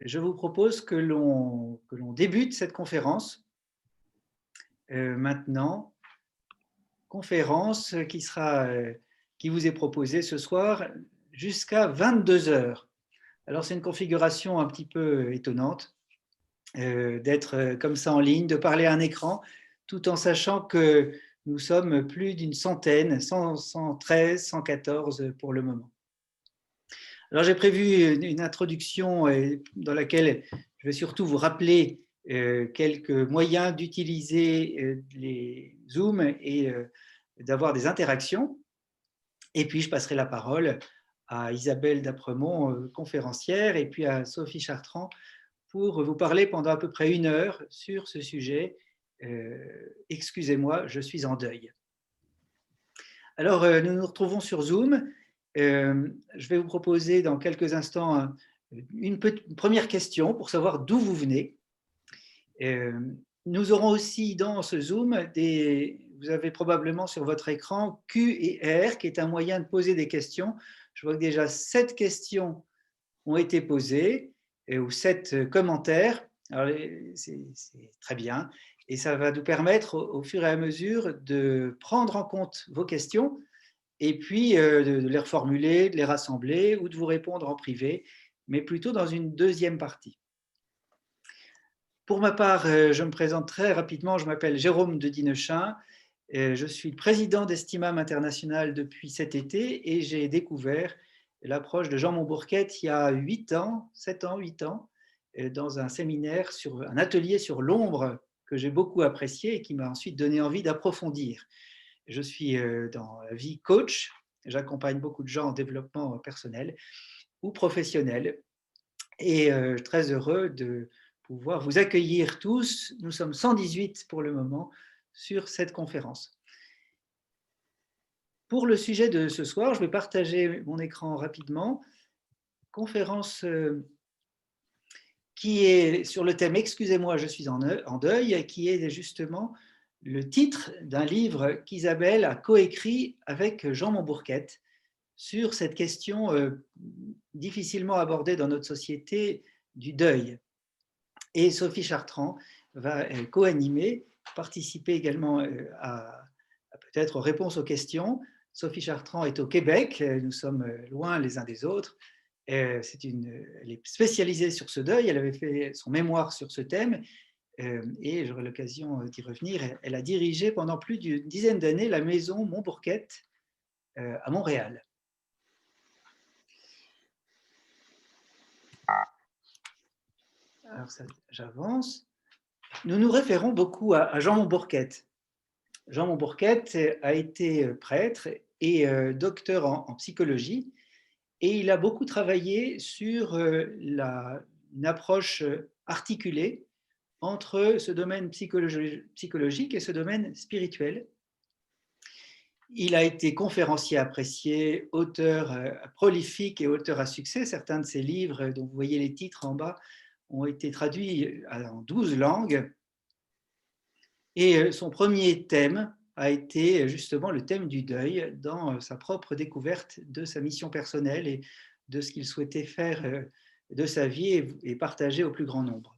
je vous propose que l'on débute cette conférence maintenant. Conférence qui vous est proposée ce soir jusqu'à 22 heures. Alors c'est une configuration un petit peu étonnante d'être comme ça en ligne, de parler à un écran, tout en sachant que nous sommes plus d'une centaine, 113, 114 pour le moment. Alors j'ai prévu une introduction dans laquelle je vais surtout vous rappeler quelques moyens d'utiliser les Zoom et d'avoir des interactions. Et puis je passerai la parole à Isabelle Dapremont, conférencière, et puis à Sophie Chartrand pour vous parler pendant à peu près 1 heure sur ce sujet. Excusez-moi, je suis en deuil. Alors nous nous retrouvons sur Zoom. Je vais vous proposer dans quelques instants une première question pour savoir d'où vous venez. Nous aurons aussi dans ce Zoom, vous avez probablement sur votre écran Q et R, qui est un moyen de poser des questions. Je vois que déjà 7 questions ont été posées, ou 7 commentaires. Alors, c'est très bien. Et ça va nous permettre au fur et à mesure de prendre en compte vos questions et puis de les reformuler, de les rassembler ou de vous répondre en privé, mais plutôt dans une deuxième partie. Pour ma part, je me présente très rapidement, je m'appelle Jérôme de Dinechin, je suis président d'Estimam International depuis cet été et j'ai découvert l'approche de Jean Montbourquette il y a 8 ans, 7 ans, 8 ans, dans un séminaire, un atelier sur l'ombre que j'ai beaucoup apprécié et qui m'a ensuite donné envie d'approfondir. Je suis dans la vie coach, j'accompagne beaucoup de gens en développement personnel ou professionnel et très heureux de pouvoir vous accueillir tous. Nous sommes 118 pour le moment sur cette conférence. Pour le sujet de ce soir, je vais partager mon écran rapidement. Conférence qui est sur le thème « Excusez-moi, je suis en deuil », qui est justement le titre d'un livre qu'Isabelle a coécrit avec Jean Montbourquette sur cette question difficilement abordée dans notre société du deuil. Et Sophie Chartrand va co-animer, participer également à peut-être aux réponses aux questions. Sophie Chartrand est au Québec, nous sommes loin les uns des autres. Elle est spécialisée sur ce deuil, elle avait fait son mémoire sur ce thème et j'aurai l'occasion d'y revenir. Elle a dirigé pendant plus d'une dizaine d'années la maison Montbourquette à Montréal. Alors j'avance. Nous nous référons beaucoup à Jean Montbourquette. Jean Montbourquette a été prêtre et docteur en psychologie et il a beaucoup travaillé sur une approche articulée entre ce domaine psychologique et ce domaine spirituel. Il a été conférencier apprécié, auteur prolifique et auteur à succès. Certains de ses livres, dont vous voyez les titres en bas, ont été traduits en 12 langues. Et son premier thème a été justement le thème du deuil dans sa propre découverte de sa mission personnelle et de ce qu'il souhaitait faire de sa vie et partager au plus grand nombre.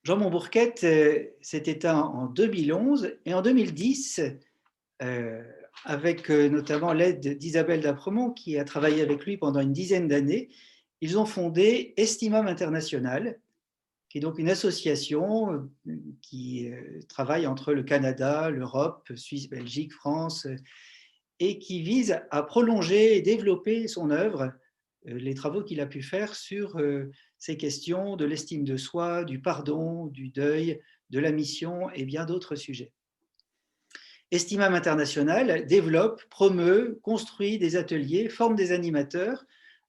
Jean Montbourquette s'est éteint en 2011 et en 2010, avec notamment l'aide d'Isabelle Dapremont qui a travaillé avec lui pendant une dizaine d'années, ils ont fondé Estimam International, qui est donc une association qui travaille entre le Canada, l'Europe, Suisse, Belgique, France, et qui vise à prolonger et développer son œuvre, les travaux qu'il a pu faire sur ces questions de l'estime de soi, du pardon, du deuil, de la mission et bien d'autres sujets. Estimam International développe, promeut, construit des ateliers, forme des animateurs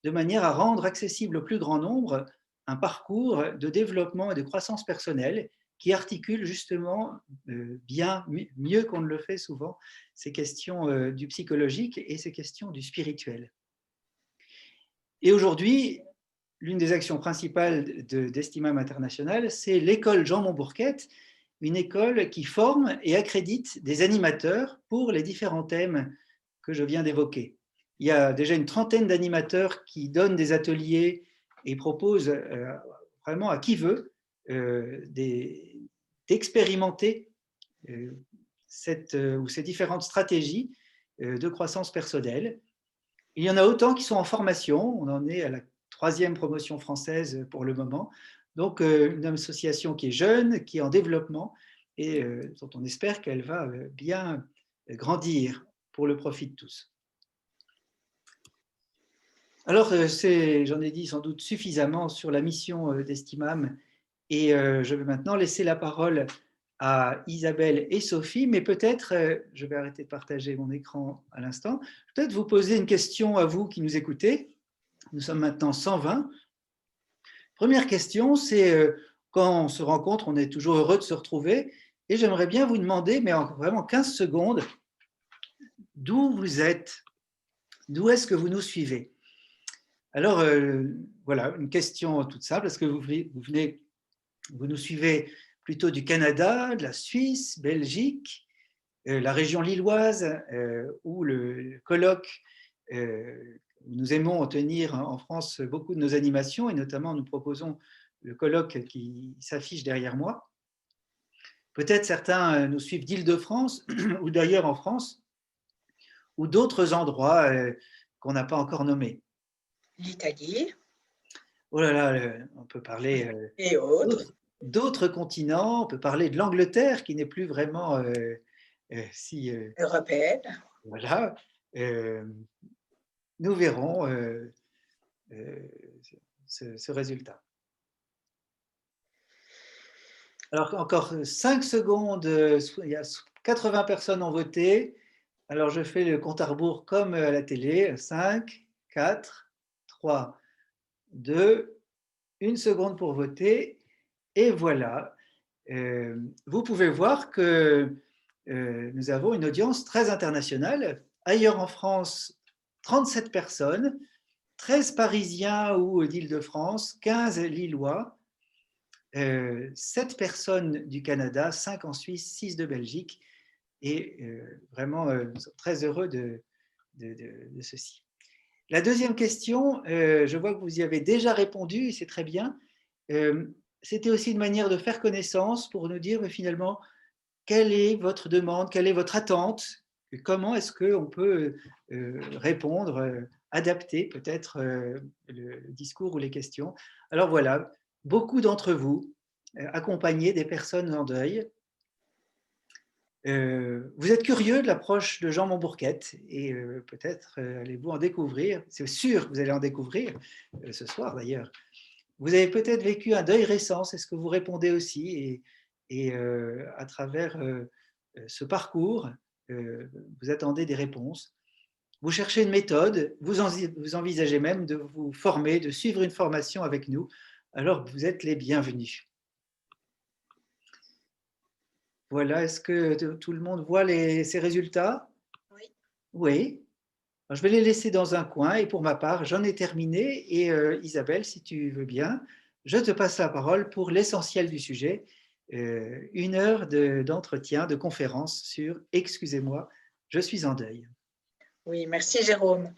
de manière à rendre accessible au plus grand nombre un parcours de développement et de croissance personnelle qui articule justement mieux qu'on ne le fait souvent, ces questions du psychologique et ces questions du spirituel. Et aujourd'hui, l'une des actions principales d'Estimam International, c'est l'école Jean Montbourquette, une école qui forme et accrédite des animateurs pour les différents thèmes que je viens d'évoquer. Il y a déjà une trentaine d'animateurs qui donnent des ateliers et proposent vraiment à qui veut d'expérimenter ces différentes stratégies de croissance personnelle. Il y en a autant qui sont en formation. On en est à la 3e promotion française pour le moment. Donc, une association qui est jeune, qui est en développement et dont on espère qu'elle va bien grandir pour le profit de tous. Alors, j'en ai dit sans doute suffisamment sur la mission d'Estimam et je vais maintenant laisser la parole à Isabelle et Sophie, mais peut-être, je vais arrêter de partager mon écran à l'instant, peut-être vous poser une question à vous qui nous écoutez. Nous sommes maintenant 120. Première question, c'est quand on se rencontre, on est toujours heureux de se retrouver, et j'aimerais bien vous demander, mais en vraiment 15 secondes, d'où vous êtes, d'où est-ce que vous nous suivez? Alors, voilà, une question toute simple, est-ce que vous nous suivez plutôt du Canada, de la Suisse, Belgique, la région lilloise, où le colloque, nous aimons tenir en France beaucoup de nos animations, et notamment nous proposons le colloque qui s'affiche derrière moi. Peut-être certains nous suivent d'Île-de-France ou d'ailleurs en France, ou d'autres endroits qu'on n'a pas encore nommés. L'Italie. Oh là là, on peut parler Et autres. d'autres continents, on peut parler de l'Angleterre qui n'est plus vraiment si... Européenne. voilà, nous verrons ce résultat. Alors, encore 5 secondes, il y a 80 personnes ont voté. Alors, je fais le compte à rebours comme à la télé. 5, 4, 3, 2, 1 seconde pour voter. Et voilà. Vous pouvez voir que nous avons une audience très internationale. Ailleurs en France, 37 personnes, 13 Parisiens ou d'Île-de-France, 15 Lillois, 7 personnes du Canada, 5 en Suisse, 6 de Belgique. Et vraiment, nous sommes très heureux de ceci. La deuxième question, je vois que vous y avez déjà répondu, et c'est très bien. C'était aussi une manière de faire connaissance pour nous dire finalement quelle est votre demande, quelle est votre attente, comment est-ce qu'on peut répondre, adapter peut-être le discours ou les questions. Alors voilà, beaucoup d'entre vous accompagnez des personnes en deuil. Vous êtes curieux de l'approche de Jean Montbourquette et peut-être allez-vous en découvrir, c'est sûr que vous allez en découvrir ce soir d'ailleurs. Vous avez peut-être vécu un deuil récent, c'est ce que vous répondez aussi, et à travers ce parcours, vous attendez des réponses. Vous cherchez une méthode, vous envisagez même de vous former, de suivre une formation avec nous, alors vous êtes les bienvenus. Voilà, est-ce que tout le monde voit ces résultats? Oui. Oui. Alors, je vais les laisser dans un coin et pour ma part, j'en ai terminé et Isabelle, si tu veux bien, je te passe la parole pour l'essentiel du sujet, 1 heure d'entretien, de conférence sur « Excusez-moi, je suis en deuil ». Oui, merci Jérôme.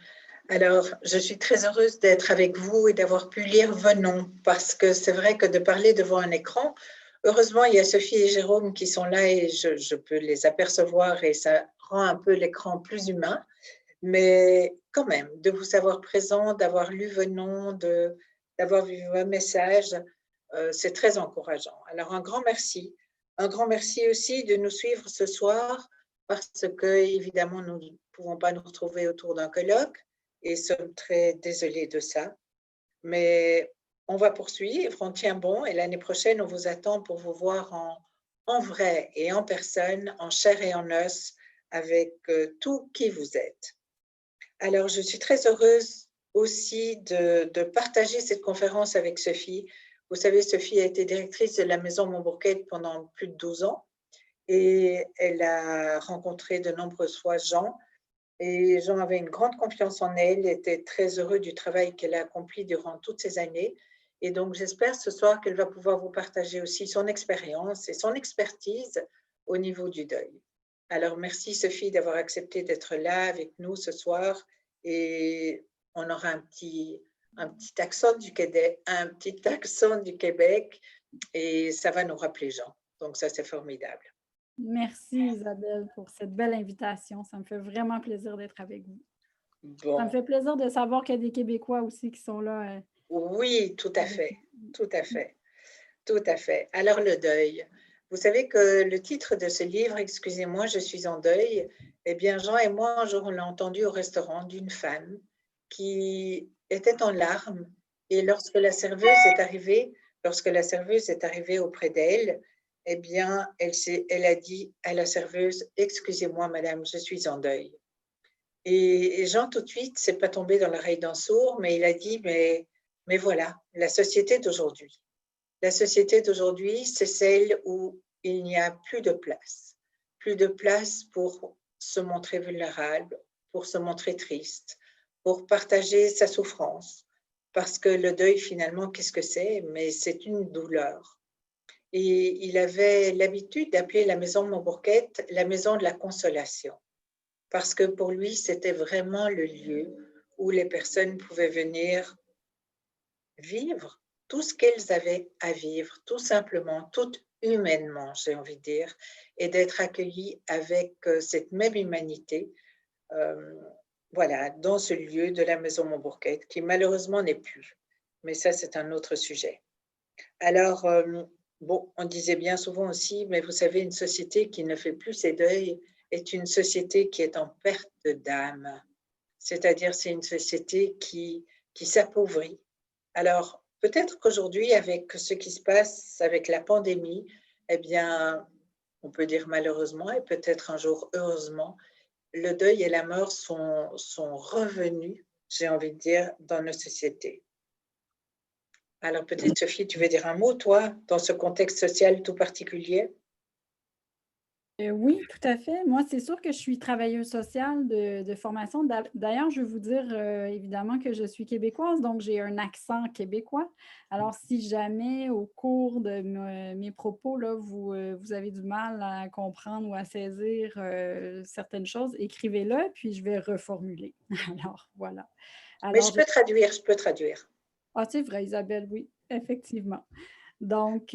Alors, je suis très heureuse d'être avec vous et d'avoir pu lire vos noms parce que c'est vrai que de parler devant un écran, heureusement, il y a Sophie et Jérôme qui sont là et je peux les apercevoir et ça rend un peu l'écran plus humain. Mais quand même, de vous savoir présent, d'avoir lu vos noms, d'avoir vu vos messages, c'est très encourageant. Alors, un grand merci. Un grand merci aussi de nous suivre ce soir parce que, évidemment, nous ne pouvons pas nous retrouver autour d'un colloque et sommes très désolés de ça. Mais on va poursuivre, on tient bon et l'année prochaine, on vous attend pour vous voir en vrai et en personne, en chair et en os, avec tout qui vous êtes. Alors, je suis très heureuse aussi de partager cette conférence avec Sophie. Vous savez, Sophie a été directrice de la Maison Montbourquette pendant plus de 12 ans et elle a rencontré de nombreuses fois Jean. Et Jean avait une grande confiance en elle, était très heureux du travail qu'elle a accompli durant toutes ces années. Et donc, j'espère ce soir qu'elle va pouvoir vous partager aussi son expérience et son expertise au niveau du deuil. Alors, merci Sophie d'avoir accepté d'être là avec nous ce soir et on aura un petit accent du Québec, et ça va nous rappeler Jean. Donc ça, c'est formidable. Merci Isabelle pour cette belle invitation. Ça me fait vraiment plaisir d'être avec vous. Ça me Bon, fait plaisir de savoir qu'il y a des Québécois aussi qui sont là. oui, tout à Avec fait, nous. tout à fait, tout à fait. Alors le deuil. Vous savez que le titre de ce livre, Excusez-moi, je suis en deuil, eh bien Jean et moi, un jour, on l'a entendu au restaurant d'une femme qui était en larmes et lorsque la serveuse est arrivée auprès d'elle, eh bien, elle a dit à la serveuse, Excusez-moi, madame, je suis en deuil. Et Jean, tout de suite, c'est pas tombé dans l'oreille d'un sourd, mais il a dit, mais voilà, la société d'aujourd'hui. La société d'aujourd'hui, c'est celle où il n'y a plus de place. Plus de place pour se montrer vulnérable, pour se montrer triste, pour partager sa souffrance. Parce que le deuil, finalement, qu'est-ce que c'est? Mais c'est une douleur. Et il avait l'habitude d'appeler la maison Montbourquette la maison de la consolation. Parce que pour lui, c'était vraiment le lieu où les personnes pouvaient venir vivre tout ce qu'elles avaient à vivre, tout simplement, tout humainement, j'ai envie de dire, et d'être accueillies avec cette même humanité, euh, voilà, dans ce lieu de la Maison Montbourquette, qui malheureusement n'est plus. Mais ça, c'est un autre sujet. Alors, bon, on disait bien souvent aussi, mais vous savez, une société qui ne fait plus ses deuils est une société qui est en perte d'âme. C'est-à-dire, c'est une société qui s'appauvrit. Alors, peut-être qu'aujourd'hui, avec ce qui se passe avec la pandémie, eh bien, on peut dire malheureusement et peut-être un jour heureusement, le deuil et la mort sont revenus, j'ai envie de dire, dans nos sociétés. Alors peut-être, Sophie, tu veux dire un mot, toi, dans ce contexte social tout particulier? Oui, tout à fait. Moi, c'est sûr que je suis travailleuse sociale de formation. D'ailleurs, je veux vous dire évidemment que je suis québécoise, donc j'ai un accent québécois. Alors, si jamais au cours de mes propos, là, vous avez du mal à comprendre ou à saisir certaines choses, écrivez-le, puis je vais reformuler. Alors, voilà. Mais Alors, je peux traduire. ah, c'est vrai, Isabelle, oui, effectivement. Donc,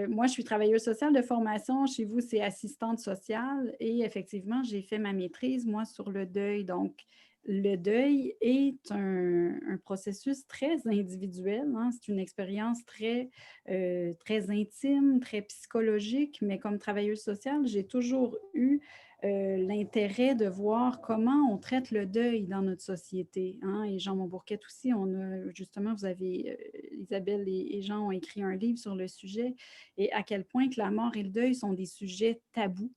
moi, je suis travailleuse sociale de formation. Chez vous, c'est assistante sociale. Et effectivement, j'ai fait ma maîtrise, moi, sur le deuil. Donc, le deuil est un processus très individuel, hein. C'est une expérience très intime, très psychologique. Mais comme travailleuse sociale, j'ai toujours eu l'intérêt de voir comment on traite le deuil dans notre société, hein. Et Jean Montbourquette aussi, on a justement, vous avez, Isabelle et Jean ont écrit un livre sur le sujet et à quel point que la mort et le deuil sont des sujets tabous.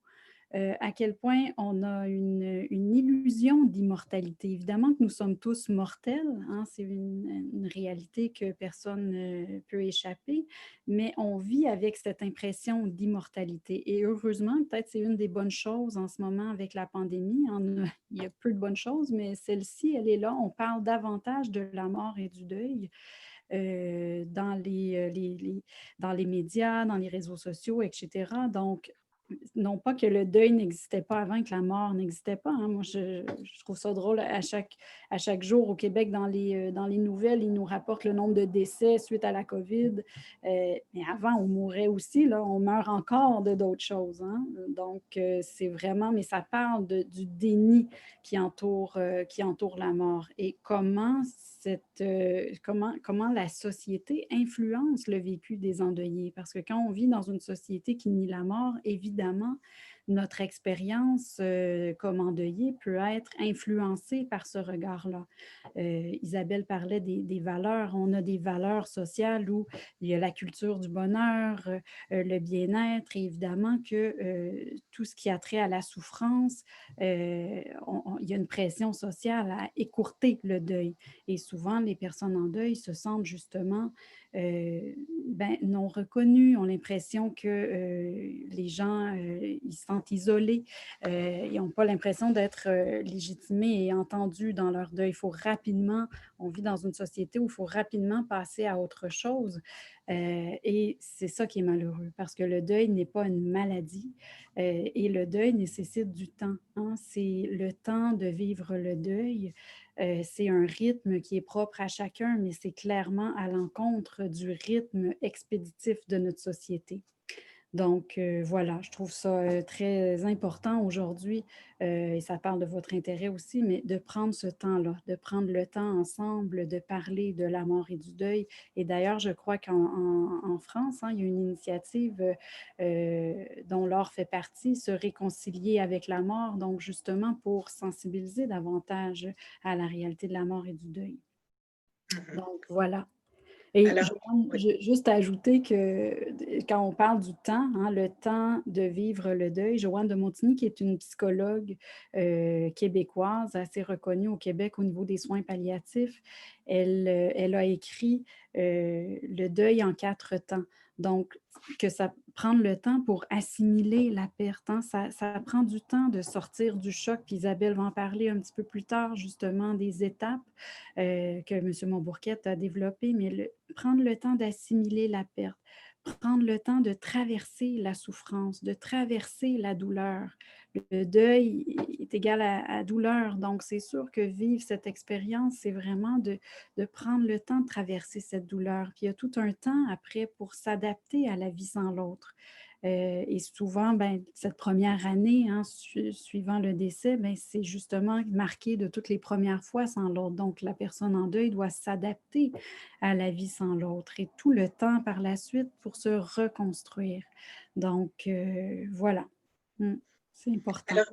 À quel point on a une illusion d'immortalité. Évidemment que nous sommes tous mortels, hein, c'est une réalité que personne ne peut échapper, mais on vit avec cette impression d'immortalité. Et heureusement, peut-être c'est une des bonnes choses en ce moment avec la pandémie. Il y a peu de bonnes choses, mais celle-ci, elle est là. On parle davantage de la mort et du deuil. Dans les médias, dans les réseaux sociaux, etc. Donc, non pas que le deuil n'existait pas avant, que la mort n'existait pas, hein. Moi, je trouve ça drôle. À chaque jour au Québec, dans les nouvelles, ils nous rapportent le nombre de décès suite à la COVID. Mais avant, on mourait aussi. Là, on meurt encore de d'autres choses, hein. Donc, c'est vraiment, mais ça parle du déni qui entoure la mort et comment la société influence le vécu des endeuillés. Parce que quand on vit dans une société qui nie la mort, évidemment, notre expérience comme endeuillé peut être influencée par ce regard-là. Isabelle parlait des valeurs. On a des valeurs sociales où il y a la culture du bonheur, le bien-être, et évidemment que tout ce qui a trait à la souffrance, il y a une pression sociale à écourter le deuil. Et souvent, les personnes en deuil se sentent justement non reconnues, ont l'impression que les gens, ils se sentent isolés, ils n'ont pas l'impression d'être légitimés et entendus dans leur deuil. Il faut rapidement, on vit dans une société où il faut rapidement passer à autre chose. Et c'est ça qui est malheureux, parce que le deuil n'est pas une maladie et le deuil nécessite du temps, hein. C'est le temps de vivre le deuil c'est un rythme qui est propre à chacun, mais c'est clairement à l'encontre du rythme expéditif de notre société. Donc, voilà, je trouve ça très important aujourd'hui, et ça parle de votre intérêt aussi, mais de prendre ce temps-là, de prendre le temps ensemble, de parler de la mort et du deuil. Et d'ailleurs, je crois qu'en France, hein, il y a une initiative dont l'or fait partie, se réconcilier avec la mort, donc justement pour sensibiliser davantage à la réalité de la mort et du deuil. Donc, voilà. Et Alors, Joanne, oui. juste ajouter que quand on parle du temps, hein, le temps de vivre le deuil, Joanne de Montigny, qui est une psychologue québécoise assez reconnue au Québec au niveau des soins palliatifs, elle a écrit Le deuil en 4 temps. Donc, que ça prendre le temps pour assimiler la perte, hein, ça prend du temps de sortir du choc. Puis Isabelle va en parler un petit peu plus tard, justement, des étapes que M. Montbourquette a développées, mais prendre le temps d'assimiler la perte, prendre le temps de traverser la souffrance, de traverser la douleur. Le deuil est égal à douleur, donc c'est sûr que vivre cette expérience, c'est vraiment de prendre le temps de traverser cette douleur. Puis il y a tout un temps après pour s'adapter à la vie sans l'autre. Et souvent, ben, cette première année, hein, suivant le décès, ben, c'est justement marqué de toutes les premières fois sans l'autre. Donc, la personne en deuil doit s'adapter à la vie sans l'autre et tout le temps par la suite pour se reconstruire. Donc, voilà. C'est important. Alors,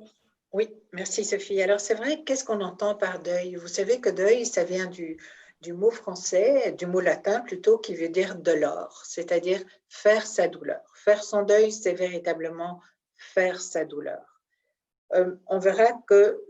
oui, merci Sophie. Alors, c'est vrai, qu'est-ce qu'on entend par deuil? Vous savez que deuil, ça vient du mot français, du mot latin plutôt, qui veut dire dolor, c'est-à-dire faire sa douleur. Faire son deuil, c'est véritablement faire sa douleur. On verra que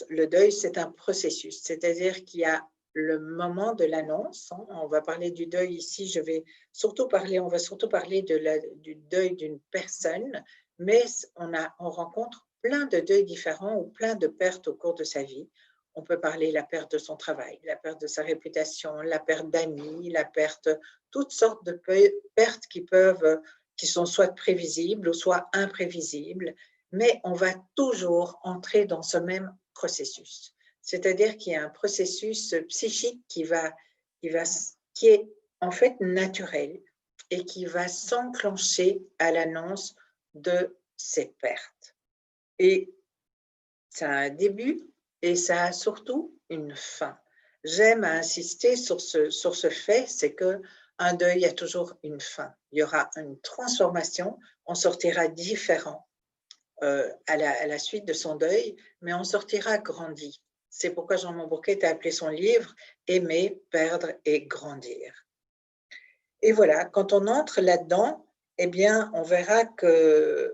le deuil, c'est un processus, c'est-à-dire qu'il y a le moment de l'annonce. Hein, on va parler du deuil ici, on va surtout parler du deuil d'une personne, mais on rencontre plein de deuils différents ou plein de pertes au cours de sa vie. On peut parler de la perte de son travail, la perte de sa réputation, la perte d'amis, la perte, toutes sortes de pertes qui sont soit prévisibles ou soit imprévisibles, mais on va toujours entrer dans ce même processus. C'est-à-dire qu'il y a un processus psychique qui est en fait naturel et qui va s'enclencher à l'annonce de ces pertes. Et ça a un début et ça a surtout une fin. J'aime insister sur ce fait, c'est qu'un deuil a toujours une fin. Il y aura une transformation, on sortira différent à la suite de son deuil, mais on sortira grandi. C'est pourquoi Jean Montbourquet a appelé son livre « Aimer, perdre et grandir ». Et voilà, quand on entre là-dedans, eh bien, on verra qu'on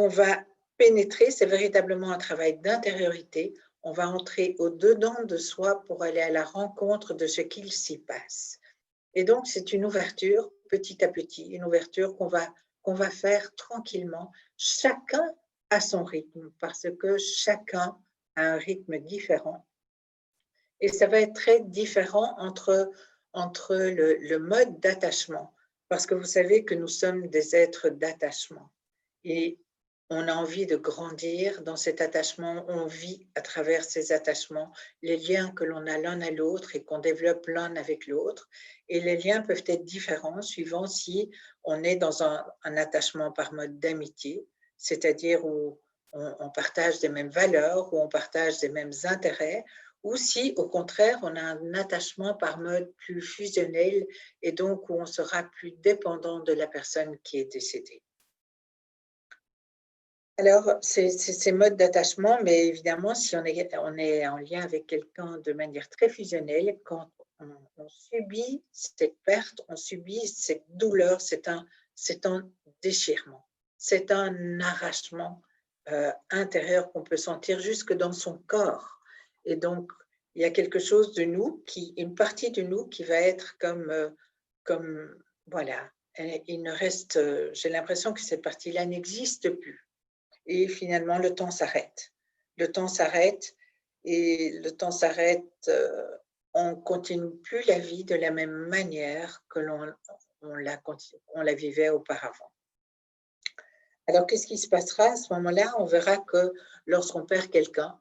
va pénétrer, c'est véritablement un travail d'intériorité, on va entrer au-dedans de soi pour aller à la rencontre de ce qu'il s'y passe. Et donc, c'est une ouverture, petit à petit, une ouverture qu'on va faire tranquillement, chacun à son rythme, parce que chacun a un rythme différent. Et ça va être très différent entre le mode d'attachement, parce que vous savez que nous sommes des êtres d'attachement. Et on a envie de grandir dans cet attachement, on vit à travers ces attachements, les liens que l'on a l'un à l'autre et qu'on développe l'un avec l'autre. Et les liens peuvent être différents suivant si on est dans un attachement par mode d'amitié, c'est-à-dire où on partage des mêmes valeurs, où on partage des mêmes intérêts, ou si au contraire on a un attachement par mode plus fusionnel et donc où on sera plus dépendant de la personne qui est décédée. Alors, ces modes d'attachement, mais évidemment, si on est en lien avec quelqu'un de manière très fusionnelle, quand on subit cette perte, on subit cette douleur, c'est un déchirement, c'est un arrachement intérieur qu'on peut sentir jusque dans son corps. Et donc, il y a quelque chose de nous, une partie de nous qui va être comme voilà, il ne reste, j'ai l'impression que cette partie-là n'existe plus. Et finalement, le temps s'arrête. Le temps s'arrête et le temps s'arrête, on ne continue plus la vie de la même manière que on la vivait auparavant. Alors, qu'est-ce qui se passera à ce moment-là? On verra que lorsqu'on perd quelqu'un,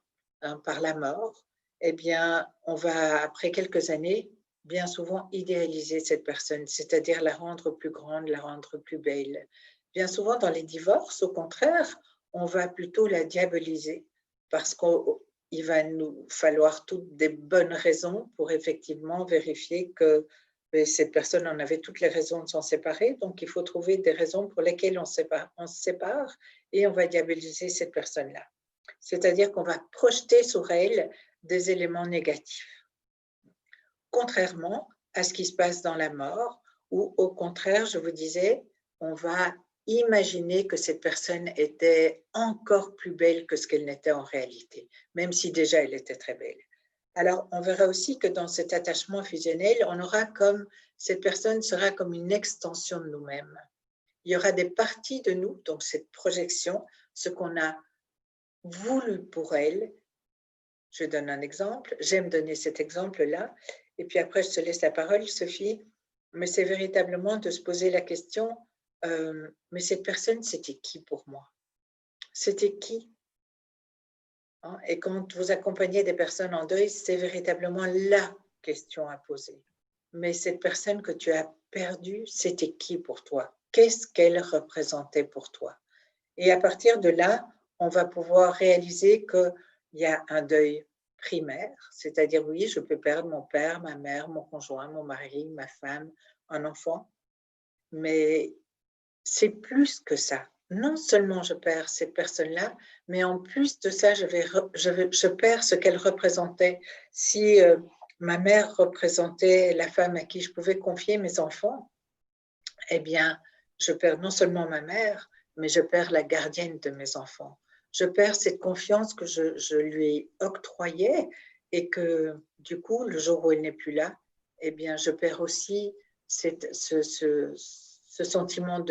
par la mort, eh bien, on va, après quelques années, bien souvent idéaliser cette personne, c'est-à-dire la rendre plus grande, la rendre plus belle. Bien souvent, dans les divorces, au contraire, on va plutôt la diaboliser parce qu'il va nous falloir toutes des bonnes raisons pour effectivement vérifier que cette personne en avait toutes les raisons de s'en séparer. Donc, il faut trouver des raisons pour lesquelles on se sépare et on va diaboliser cette personne-là. C'est-à-dire qu'on va projeter sur elle des éléments négatifs. Contrairement à ce qui se passe dans la mort, où au contraire, je vous disais, on va imaginer que cette personne était encore plus belle que ce qu'elle n'était en réalité, même si déjà elle était très belle. Alors, on verra aussi que dans cet attachement fusionnel, cette personne sera comme une extension de nous-mêmes. Il y aura des parties de nous, donc cette projection, ce qu'on a voulu pour elle. Je donne un exemple, j'aime donner cet exemple-là, et puis après je te laisse la parole, Sophie, mais c'est véritablement de se poser la question, mais cette personne, c'était qui pour moi? C'était qui? Et quand vous accompagnez des personnes en deuil, c'est véritablement la question à poser. Mais cette personne que tu as perdue, c'était qui pour toi? Qu'est-ce qu'elle représentait pour toi? Et à partir de là, on va pouvoir réaliser qu'il y a un deuil primaire, c'est-à-dire oui, je peux perdre mon père, ma mère, mon conjoint, mon mari, ma femme, un enfant, mais c'est plus que ça. Non seulement je perds cette personne-là, mais en plus de ça, je perds ce qu'elle représentait. Si ma mère représentait la femme à qui je pouvais confier mes enfants, eh bien, je perds non seulement ma mère, mais je perds la gardienne de mes enfants. Je perds cette confiance que je lui octroyais et que, du coup, le jour où elle n'est plus là, eh bien, je perds aussi ce sentiment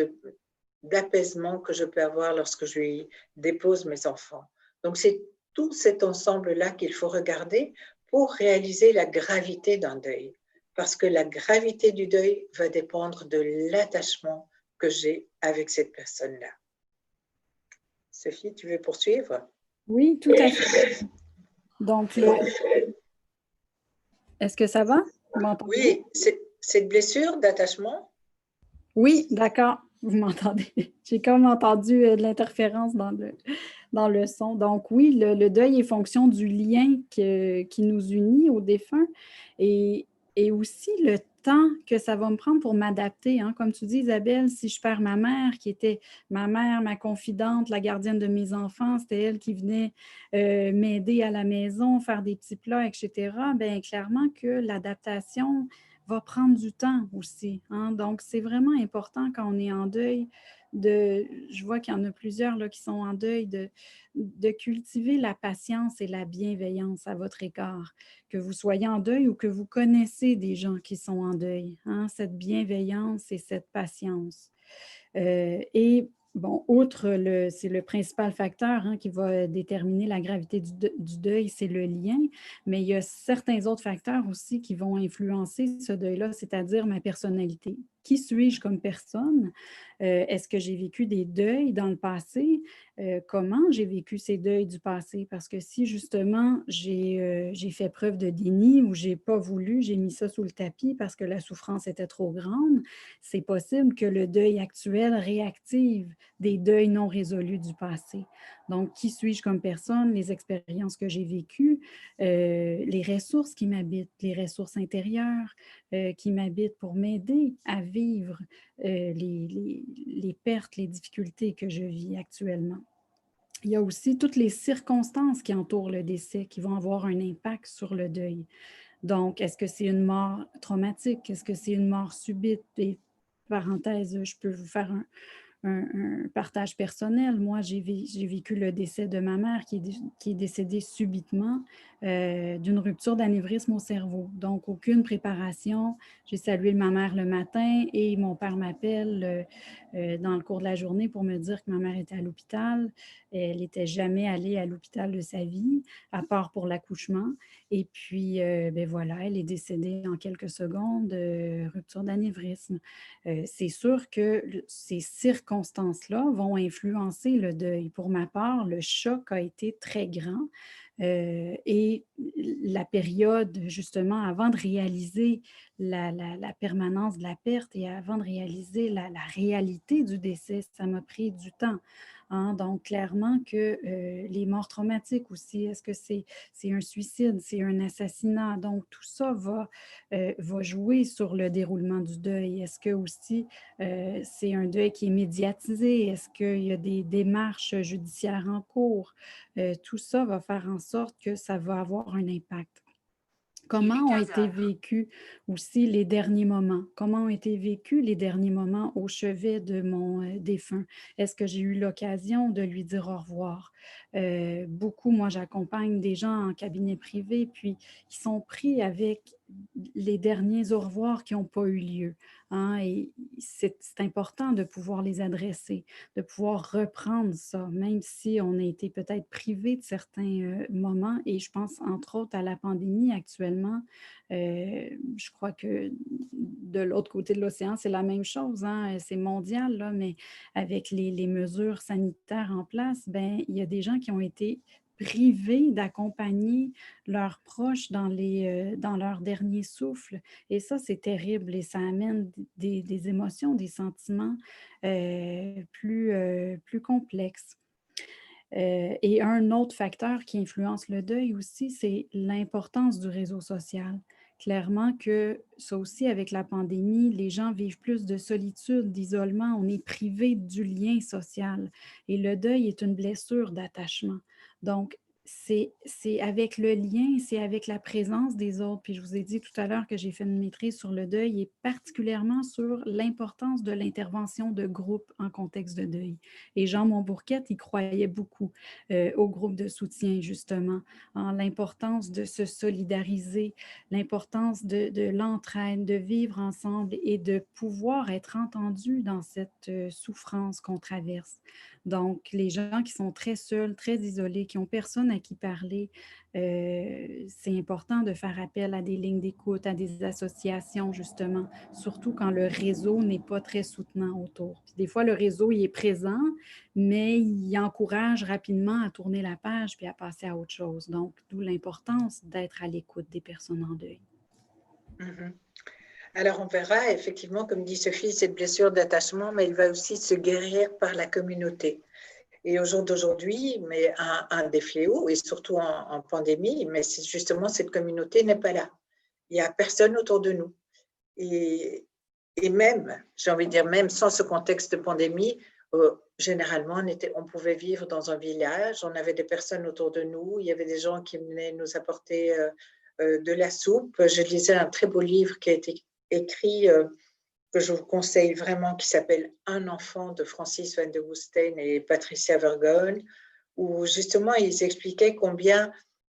d'apaisement que je peux avoir lorsque je lui dépose mes enfants. Donc, c'est tout cet ensemble-là qu'il faut regarder pour réaliser la gravité d'un deuil. Parce que la gravité du deuil va dépendre de l'attachement que j'ai avec cette personne-là. Sophie, tu veux poursuivre? Oui, tout à fait. Donc, est-ce que ça va? Vous m'entendez? Oui, cette blessure d'attachement. Oui, d'accord. Vous m'entendez? J'ai comme entendu de l'interférence dans le son. Donc oui, le deuil est fonction du lien qui nous unit au défunt et aussi le temps que ça va me prendre pour m'adapter, hein. Comme tu dis, Isabelle, si je perds ma mère, qui était ma mère, ma confidente, la gardienne de mes enfants, c'était elle qui venait m'aider à la maison, faire des petits plats, etc., bien clairement que l'adaptation va prendre du temps aussi, hein. Donc, c'est vraiment important quand on est en deuil je vois qu'il y en a plusieurs là, qui sont en deuil, de cultiver la patience et la bienveillance à votre égard. Que vous soyez en deuil ou que vous connaissez des gens qui sont en deuil, hein, cette bienveillance et cette patience. Et bon, c'est le principal facteur, hein, qui va déterminer la gravité du deuil, c'est le lien, mais il y a certains autres facteurs aussi qui vont influencer ce deuil-là, c'est-à-dire ma personnalité. Qui suis-je comme personne? Est-ce que j'ai vécu des deuils dans le passé? Comment j'ai vécu ces deuils du passé? Parce que si justement j'ai fait preuve de déni ou j'ai pas voulu, j'ai mis ça sous le tapis parce que la souffrance était trop grande, c'est possible que le deuil actuel réactive des deuils non résolus du passé. Donc, qui suis-je comme personne, les expériences que j'ai vécues, les ressources qui m'habitent, les ressources intérieures qui m'habitent pour m'aider à vivre les pertes, les difficultés que je vis actuellement. Il y a aussi toutes les circonstances qui entourent le décès qui vont avoir un impact sur le deuil. Donc, est-ce que c'est une mort traumatique? Est-ce que c'est une mort subite? Et parenthèse, je peux vous faire un partage personnel. Moi, j'ai vécu le décès de ma mère qui est décédée subitement d'une rupture d'anévrisme au cerveau. Donc, aucune préparation. J'ai salué ma mère le matin et mon père m'appelle dans le cours de la journée pour me dire que ma mère était à l'hôpital. Elle n'était jamais allée à l'hôpital de sa vie, à part pour l'accouchement. Et puis, ben voilà, elle est décédée en quelques secondes, rupture d'anévrisme. C'est sûr que ces circonstances-là vont influencer le deuil. Pour ma part, le choc a été très grand. Et la période, justement, avant de réaliser la permanence de la perte et avant de réaliser la réalité du décès, ça m'a pris du temps. Hein. Donc, clairement que les morts traumatiques aussi, est-ce que c'est un suicide, c'est un assassinat? Donc, tout ça va jouer sur le déroulement du deuil. Est-ce que aussi c'est un deuil qui est médiatisé? Est-ce qu'il y a des démarches judiciaires en cours? Tout ça va faire en sorte que ça va avoir un impact. Comment ont été vécus aussi les derniers moments? Comment ont été vécus les derniers moments au chevet de mon défunt? Est-ce que j'ai eu l'occasion de lui dire au revoir? Beaucoup, moi, j'accompagne des gens en cabinet privé, puis ils sont pris avec les derniers au revoir qui n'ont pas eu lieu. Hein, et c'est important de pouvoir les adresser, de pouvoir reprendre ça, même si on a été peut-être privé de certains moments. Et je pense entre autres à la pandémie actuellement. Je crois que de l'autre côté de l'océan, c'est la même chose. Hein, c'est mondial, là, mais avec les mesures sanitaires en place, ben, il y a des gens qui ont été privés d'accompagner leurs proches dans leur dernier souffle. Et ça, c'est terrible et ça amène des émotions, des sentiments plus complexes. Et un autre facteur qui influence le deuil aussi, c'est l'importance du réseau social. Clairement que ça aussi, avec la pandémie, les gens vivent plus de solitude, d'isolement, on est privé du lien social. Et le deuil est une blessure d'attachement. Donc, c'est avec le lien, c'est avec la présence des autres. Puis je vous ai dit tout à l'heure que j'ai fait une maîtrise sur le deuil et particulièrement sur l'importance de l'intervention de groupe en contexte de deuil. Et Jean Montbourquette, il croyait beaucoup au groupe de soutien, justement, en l'importance de se solidariser, l'importance de l'entraide, de vivre ensemble et de pouvoir être entendu dans cette souffrance qu'on traverse. Donc, les gens qui sont très seuls, très isolés, qui n'ont personne à qui parler, c'est important de faire appel à des lignes d'écoute, à des associations, justement, surtout quand le réseau n'est pas très soutenant autour. Puis des fois, le réseau, il est présent, mais il encourage rapidement à tourner la page puis à passer à autre chose. Donc, d'où l'importance d'être à l'écoute des personnes en deuil. Mhm. Alors, on verra effectivement, comme dit Sophie, cette blessure d'attachement, mais elle va aussi se guérir par la communauté. Et au jour d'aujourd'hui, mais un des fléaux, et surtout en pandémie, mais c'est justement cette communauté n'est pas là. Il n'y a personne autour de nous. Et même, j'ai envie de dire, même sans ce contexte de pandémie, généralement, on pouvait vivre dans un village, on avait des personnes autour de nous, il y avait des gens qui venaient nous apporter de la soupe. Je lisais un très beau livre qui a été écrit, que je vous conseille vraiment, qui s'appelle « Un enfant » de Francis van de Woestijn et Patricia Vergoon, où justement ils expliquaient combien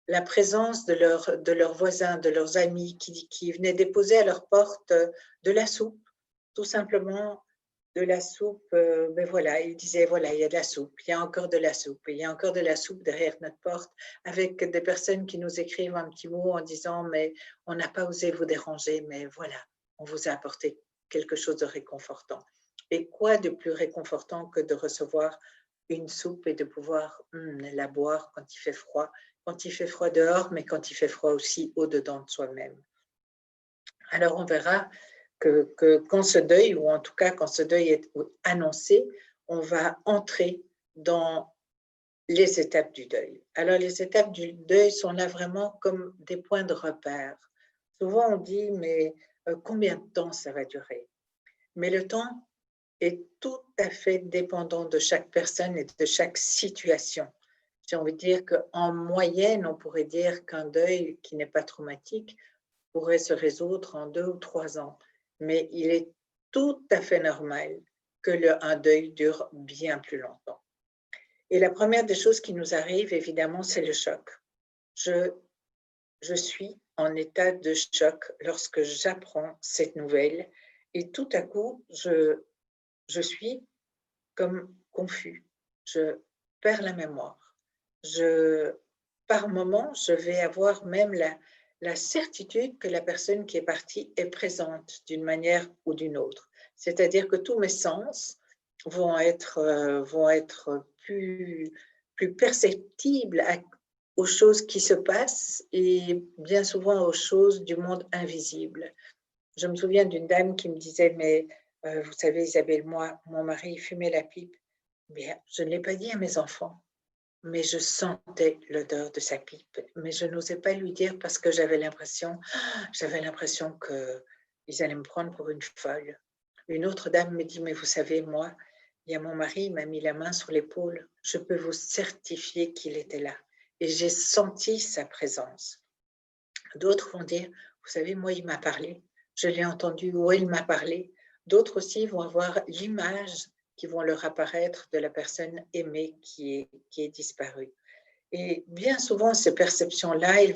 la présence de leurs voisins, de leurs amis qui venaient déposer à leur porte de la soupe, tout simplement de la soupe, ben voilà, ils disaient voilà, il y a de la soupe, il y a encore de la soupe, il y a encore de la soupe derrière notre porte, avec des personnes qui nous écrivent un petit mot en disant mais on n'a pas osé vous déranger, mais voilà, on vous a apporté quelque chose de réconfortant. Et quoi de plus réconfortant que de recevoir une soupe et de pouvoir la boire quand il fait froid dehors, mais quand il fait froid aussi au-dedans de soi-même. Alors on verra que quand ce deuil, ou en tout cas quand ce deuil est annoncé, on va entrer dans les étapes du deuil. Alors les étapes du deuil sont là vraiment comme des points de repère. Souvent on dit mais combien de temps ça va durer? Mais le temps est tout à fait dépendant de chaque personne et de chaque situation. J'ai envie de dire qu'en moyenne, on pourrait dire qu'un deuil qui n'est pas traumatique pourrait se résoudre en 2 ou 3 ans. Mais il est tout à fait normal que un deuil dure bien plus longtemps. Et la première des choses qui nous arrive, évidemment, c'est le choc. Je suis en état de choc lorsque j'apprends cette nouvelle et tout à coup, je suis comme confus. Je perds la mémoire. Par moment, je vais avoir même la certitude que la personne qui est partie est présente d'une manière ou d'une autre. C'est-à-dire que tous mes sens vont être plus perceptibles aux choses qui se passent et bien souvent aux choses du monde invisible. Je me souviens d'une dame qui me disait, mais vous savez Isabelle, moi, mon mari fumait la pipe. Bien, je ne l'ai pas dit à mes enfants, mais je sentais l'odeur de sa pipe. Mais je n'osais pas lui dire parce que j'avais l'impression qu'ils allaient me prendre pour une folle. Une autre dame me dit, mais vous savez, moi, il y a mon mari, il m'a mis la main sur l'épaule. Je peux vous certifier qu'il était là. Et j'ai senti sa présence. D'autres vont dire, vous savez, moi, il m'a parlé. Je l'ai entendu ou il m'a parlé. D'autres aussi vont avoir l'image qui vont leur apparaître de la personne aimée qui est disparue. Et bien souvent, ces perceptions-là, elles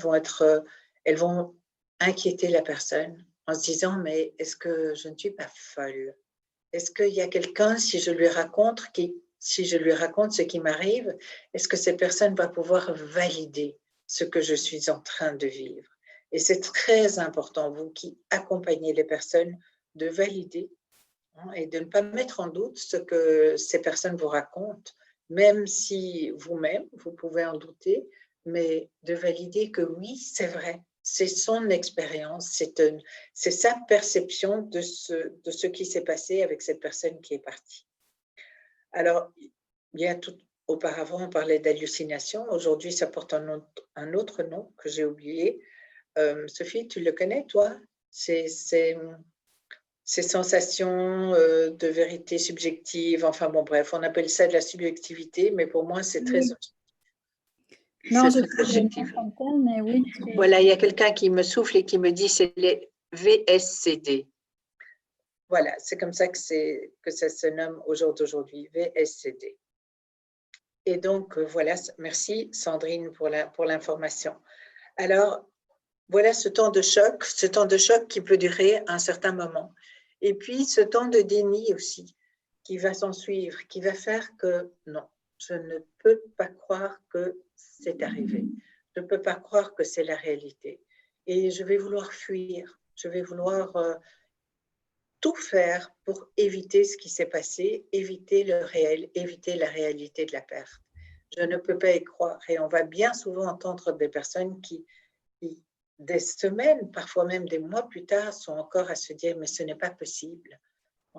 vont inquiéter la personne en se disant, mais est-ce que je ne suis pas folle? Est-ce qu'il y a quelqu'un, si je lui raconte ce qui m'arrive, est-ce que cette personne va pouvoir valider ce que je suis en train de vivre? Et c'est très important, vous qui accompagnez les personnes, de valider et de ne pas mettre en doute ce que ces personnes vous racontent, même si vous-même, vous pouvez en douter, mais de valider que oui, c'est vrai, c'est son expérience, c'est sa perception de ce qui s'est passé avec cette personne qui est partie. Alors, auparavant, on parlait d'hallucination. Aujourd'hui, ça porte un autre nom que j'ai oublié. Sophie, tu le connais, toi? C'est ces sensations de vérité subjective, enfin bon, bref, on appelle ça de la subjectivité, mais pour moi, c'est très Non, je ne objectif. sais pas comme tel, mais oui. Voilà, il y a quelqu'un qui me souffle et qui me dit c'est les VSCD. Voilà, c'est comme ça que ça se nomme au jour d'aujourd'hui, VSCD. Et donc, voilà, merci Sandrine pour l'information. Alors, voilà ce temps de choc qui peut durer un certain moment. Et puis, ce temps de déni aussi, qui va s'en suivre, qui va faire que non, je ne peux pas croire que c'est arrivé. Je ne peux pas croire que c'est la réalité. Et je vais vouloir fuir, je vais vouloir tout faire pour éviter ce qui s'est passé, éviter le réel, éviter la réalité de la perte. Je ne peux pas y croire. Et on va bien souvent entendre des personnes qui des semaines, parfois même des mois plus tard, sont encore à se dire mais ce n'est pas possible.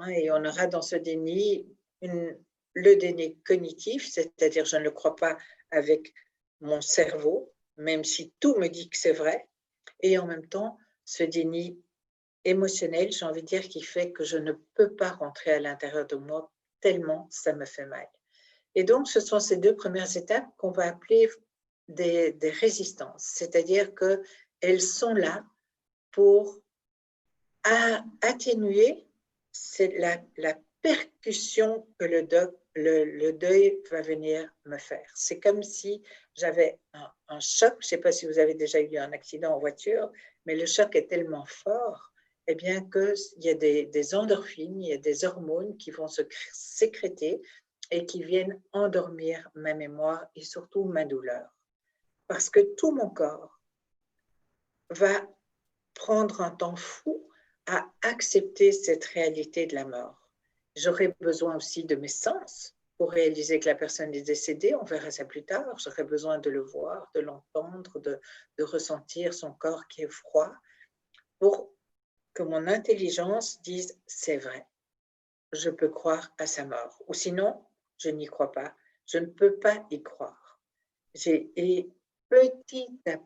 Et on aura dans ce déni le déni cognitif, c'est-à-dire je ne le crois pas avec mon cerveau, même si tout me dit que c'est vrai, et en même temps ce déni émotionnel, j'ai envie de dire, qui fait que je ne peux pas rentrer à l'intérieur de moi tellement ça me fait mal. Et donc ce sont ces deux premières étapes qu'on va appeler des résistances, c'est-à-dire que elles sont là pour atténuer la percussion que le deuil va venir me faire. C'est comme si j'avais un choc, je ne sais pas si vous avez déjà eu un accident en voiture, mais le choc est tellement fort, eh bien qu'il y a des endorphines, il y a des hormones qui vont se sécréter et qui viennent endormir ma mémoire et surtout ma douleur. Parce que tout mon corps va prendre un temps fou à accepter cette réalité de la mort. J'aurai besoin aussi de mes sens pour réaliser que la personne est décédée, on verra ça plus tard. J'aurai besoin de le voir, de l'entendre, de ressentir son corps qui est froid, pour que mon intelligence dise c'est vrai, je peux croire à sa mort. Ou sinon, je n'y crois pas, je ne peux pas y croire. Et petit à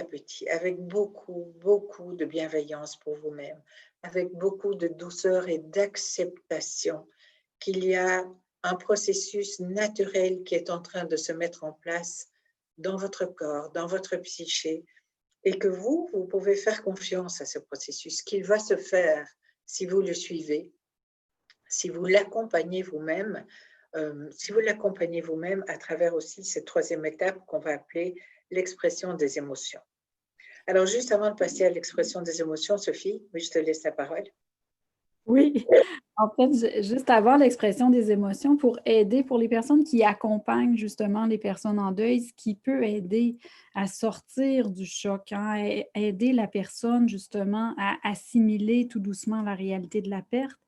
petit, avec beaucoup, beaucoup de bienveillance pour vous-même, avec beaucoup de douceur et d'acceptation qu'il y a un processus naturel qui est en train de se mettre en place dans votre corps, dans votre psyché, et que vous pouvez faire confiance à ce processus, qu'il va se faire si vous le suivez, si vous l'accompagnez vous-même, à travers aussi cette troisième étape qu'on va appeler l'expression des émotions. Alors, juste avant de passer à l'expression des émotions, Sophie, oui, je te laisse la parole. Oui, en fait, juste avant l'expression des émotions, pour les personnes qui accompagnent justement les personnes en deuil, ce qui peut aider à sortir du choc, aider la personne justement à assimiler tout doucement la réalité de la perte.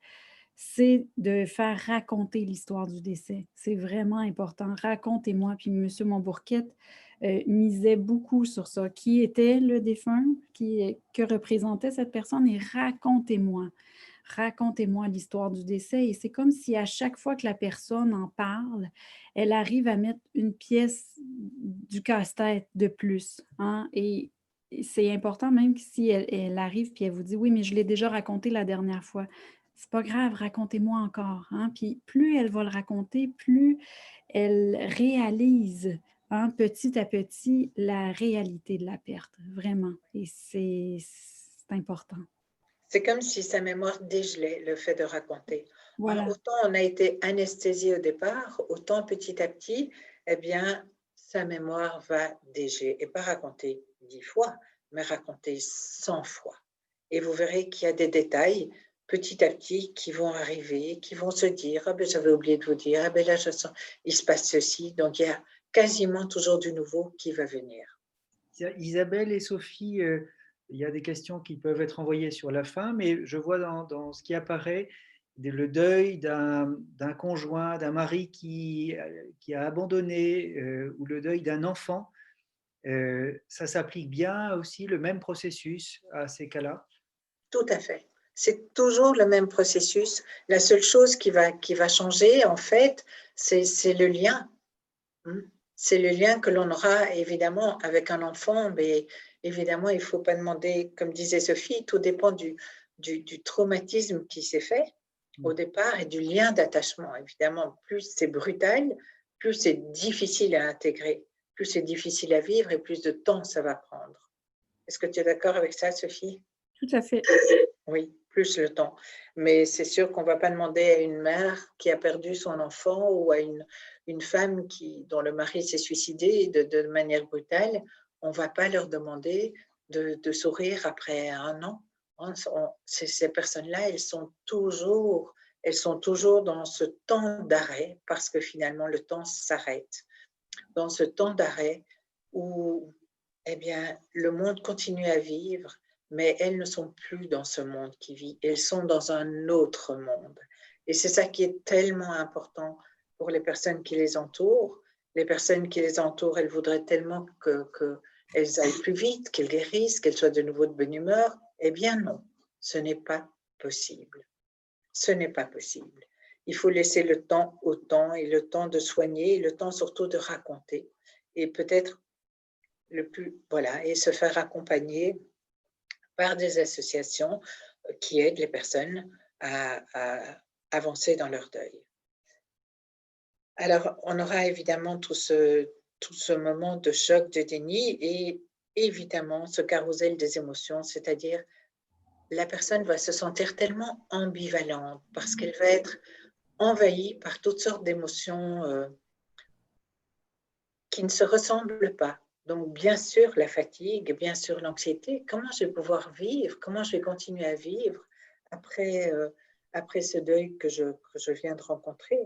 c'est de faire raconter l'histoire du décès. C'est vraiment important. Racontez-moi. Puis M. Monbourquette misait beaucoup sur ça. Qui était le défunt? Que représentait cette personne? Et racontez-moi. Racontez-moi l'histoire du décès. Et c'est comme si à chaque fois que la personne en parle, elle arrive à mettre une pièce du casse-tête de plus, hein. Et c'est important même si elle arrive puis elle vous dit: «Oui, mais je l'ai déjà raconté la dernière fois». C'est pas grave, racontez-moi encore, hein. Puis plus elle va le raconter, plus elle réalise, hein, petit à petit, la réalité de la perte, vraiment. Et c'est important. C'est comme si sa mémoire dégelait le fait de raconter. Voilà. Autant on a été anesthésié au départ, autant petit à petit, eh bien, sa mémoire va dégeler. Et pas raconter 10 fois, mais raconter 100 fois. Et vous verrez qu'il y a des détails petit à petit qui vont arriver, qui vont se dire: ah ben, j'avais oublié de vous dire, ah ben là, je sens, il se passe ceci. Donc, il y a quasiment toujours du nouveau qui va venir. Isabelle et Sophie, il y a des questions qui peuvent être envoyées sur la fin, mais je vois dans ce qui apparaît le deuil d'un conjoint, d'un mari qui a abandonné, ou le deuil d'un enfant. Ça s'applique bien aussi le même processus à ces cas-là? Tout à fait. C'est toujours le même processus. La seule chose qui va changer, en fait, c'est le lien. C'est le lien que l'on aura évidemment avec un enfant, mais évidemment, il ne faut pas demander, comme disait Sophie, tout dépend du traumatisme qui s'est fait au départ et du lien d'attachement. Évidemment, plus c'est brutal, plus c'est difficile à intégrer, plus c'est difficile à vivre et plus de temps ça va prendre. Est-ce que tu es d'accord avec ça, Sophie? Tout à fait. Oui, plus le temps. Mais c'est sûr qu'on ne va pas demander à une mère qui a perdu son enfant ou à une femme dont le mari s'est suicidé de manière brutale, on ne va pas leur demander de sourire après un an. Ces personnes-là, elles sont toujours dans ce temps d'arrêt parce que finalement le temps s'arrête. Dans ce temps d'arrêt où eh bien, le monde continue à vivre, mais elles ne sont plus dans ce monde qui vit, elles sont dans un autre monde. Et c'est ça qui est tellement important pour les personnes qui les entourent. Les personnes qui les entourent, elles voudraient tellement qu'elles aillent plus vite, qu'elles guérissent, qu'elles soient de nouveau de bonne humeur. Eh bien non, ce n'est pas possible. Ce n'est pas possible. Il faut laisser le temps au temps et le temps de soigner et le temps surtout de raconter. Et peut-être voilà, et se faire accompagner par des associations qui aident les personnes à avancer dans leur deuil. Alors, on aura évidemment tout ce moment de choc, de déni et évidemment ce carrousel des émotions, c'est-à-dire la personne va se sentir tellement ambivalente parce qu'elle va être envahie par toutes sortes d'émotions qui ne se ressemblent pas. Donc, bien sûr, la fatigue, bien sûr, l'anxiété. Comment je vais pouvoir vivre? Comment je vais continuer à vivre après, après ce deuil que je viens de rencontrer?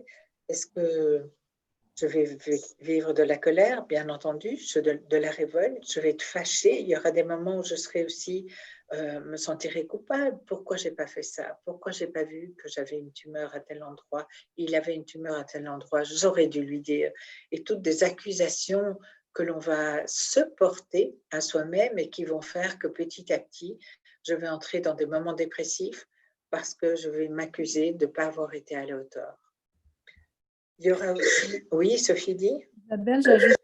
Est-ce que je vais vivre de la colère, bien entendu, de la révolte, je vais être fâchée. Il y aura des moments où je serai aussi, me sentirai coupable. Pourquoi je n'ai pas fait ça? Pourquoi je n'ai pas vu que j'avais une tumeur à tel endroit? Il avait une tumeur à tel endroit, j'aurais dû lui dire. Et toutes des accusations que l'on va se porter à soi-même et qui vont faire que petit à petit, je vais entrer dans des moments dépressifs parce que je vais m'accuser de ne pas avoir été à la hauteur. Il y aura aussi… Oui, Sophie dit? Isabelle, j'ajoute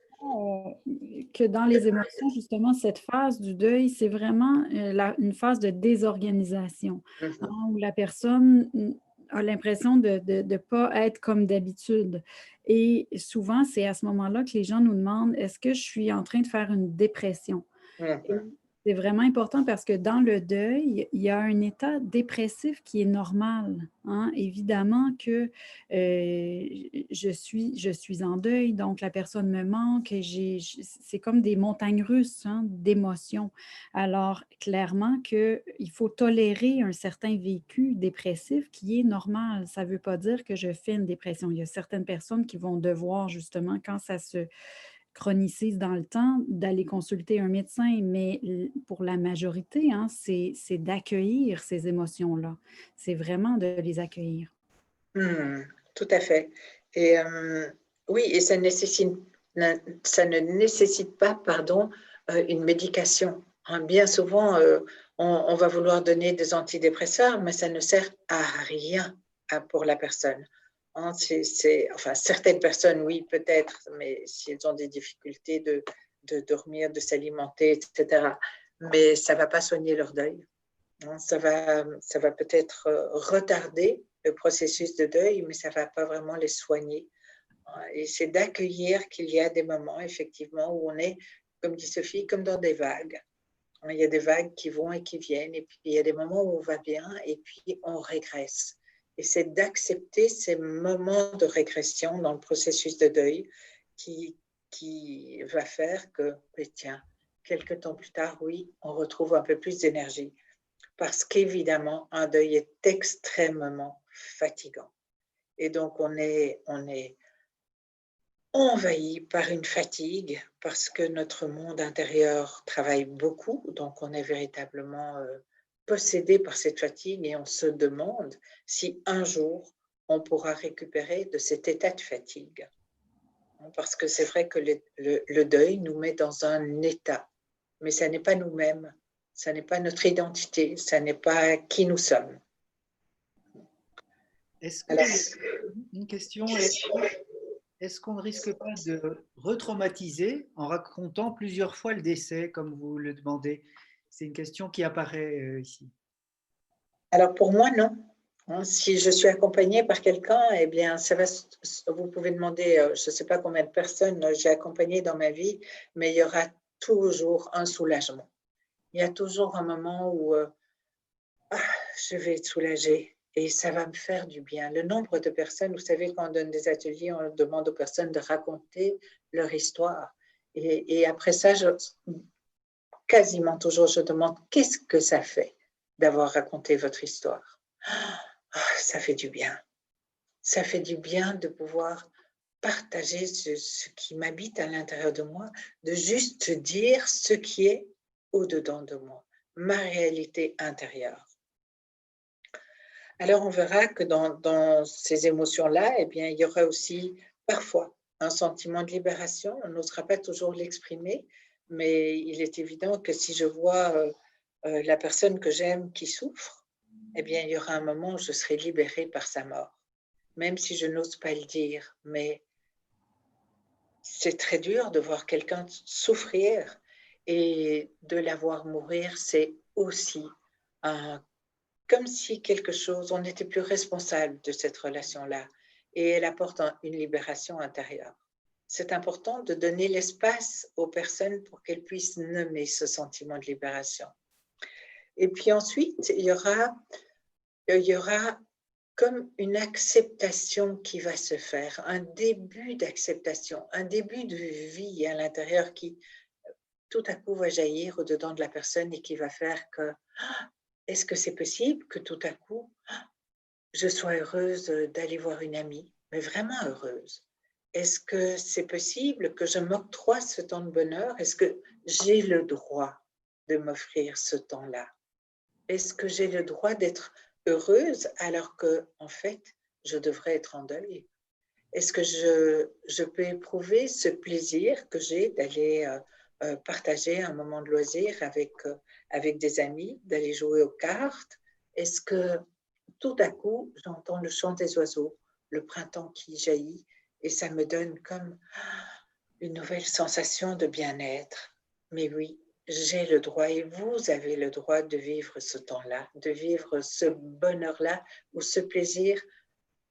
que dans les émotions, justement, cette phase du deuil, c'est vraiment une phase de désorganisation, hein, où la personne a l'impression de ne pas être comme d'habitude. Et souvent, c'est à ce moment-là que les gens nous demandent, est-ce que je suis en train de faire une dépression? Et c'est vraiment important parce que dans le deuil, il y a un état dépressif qui est normal, hein. Évidemment que je suis en deuil, donc la personne me manque, et c'est comme des montagnes russes, hein, d'émotions. Alors, clairement qu'il faut tolérer un certain vécu dépressif qui est normal. Ça ne veut pas dire que je fais une dépression. Il y a certaines personnes qui vont devoir justement, quand ça se chronicise dans le temps, d'aller consulter un médecin, mais pour la majorité, hein, c'est d'accueillir ces émotions-là. C'est vraiment de les accueillir. Tout à fait. Et oui, et ça ne nécessite pas, pardon, une médication. Hein, bien souvent, on va vouloir donner des antidépresseurs, mais ça ne sert à rien pour la personne. Hein, enfin, certaines personnes, oui, peut-être, mais si elles ont des difficultés de dormir, de s'alimenter, etc. Mais ça ne va pas soigner leur deuil. Hein, ça va peut-être retarder le processus de deuil, mais ça ne va pas vraiment les soigner. Et c'est d'accueillir qu'il y a des moments, effectivement, où on est, comme dit Sophie, comme dans des vagues. Il y a des vagues qui vont et qui viennent, et puis il y a des moments où on va bien, et puis on régresse. Et c'est d'accepter ces moments de régression dans le processus de deuil qui va faire que, tiens, quelques temps plus tard, oui, on retrouve un peu plus d'énergie. Parce qu'évidemment, un deuil est extrêmement fatigant. Et donc, on est envahi par une fatigue parce que notre monde intérieur travaille beaucoup. Donc, on est véritablement possédé par cette fatigue et on se demande si un jour, on pourra récupérer de cet état de fatigue. Parce que c'est vrai que le deuil nous met dans un état, mais ça n'est pas nous-mêmes. Ça n'est pas notre identité, ça n'est pas qui nous sommes. Est-ce que, une question, est-ce qu'on ne risque pas de retraumatiser en racontant plusieurs fois le décès, comme vous le demandez? C'est une question qui apparaît ici. Alors pour moi, non. Si je suis accompagnée par quelqu'un, eh bien, vous pouvez demander, je ne sais pas combien de personnes j'ai accompagnées dans ma vie, mais il y aura toujours un soulagement. Il y a toujours un moment où je vais être soulagée et ça va me faire du bien. Le nombre de personnes, vous savez, quand on donne des ateliers, on demande aux personnes de raconter leur histoire. Et après ça, quasiment toujours, je demande qu'est-ce que ça fait d'avoir raconté votre histoire. Ça fait du bien. Ça fait du bien de pouvoir partager ce qui m'habite à l'intérieur de moi, de juste dire ce qui est au-dedans de moi, ma réalité intérieure. Alors, on verra que dans ces émotions-là, eh bien, il y aura aussi parfois un sentiment de libération. On n'osera pas toujours l'exprimer, mais il est évident que si je vois la personne que j'aime qui souffre, eh bien, il y aura un moment où je serai libérée par sa mort, même si je n'ose pas le dire. Mais c'est très dur de voir quelqu'un souffrir et de la voir mourir, c'est aussi comme si quelque chose, on n'était plus responsable de cette relation-là et elle apporte une libération intérieure. C'est important de donner l'espace aux personnes pour qu'elles puissent nommer ce sentiment de libération. Et puis ensuite, il y aura comme une acceptation qui va se faire, un début d'acceptation, un début de vie à l'intérieur qui tout à coup va jaillir au-dedans de la personne et qui va faire que est-ce que c'est possible que tout à coup, je sois heureuse d'aller voir une amie, mais vraiment heureuse? Est-ce que c'est possible que je m'octroie ce temps de bonheur? Est-ce que j'ai le droit de m'offrir ce temps-là? Est-ce que j'ai le droit d'être heureuse alors que, en fait, je devrais être en deuil? Est-ce que je peux éprouver ce plaisir que j'ai d'aller partager un moment de loisir avec des amis, d'aller jouer aux cartes? Est-ce que tout à coup, j'entends le chant des oiseaux, le printemps qui jaillit, et ça me donne comme une nouvelle sensation de bien-être? Mais oui, j'ai le droit et vous avez le droit de vivre ce temps-là, de vivre ce bonheur-là ou ce plaisir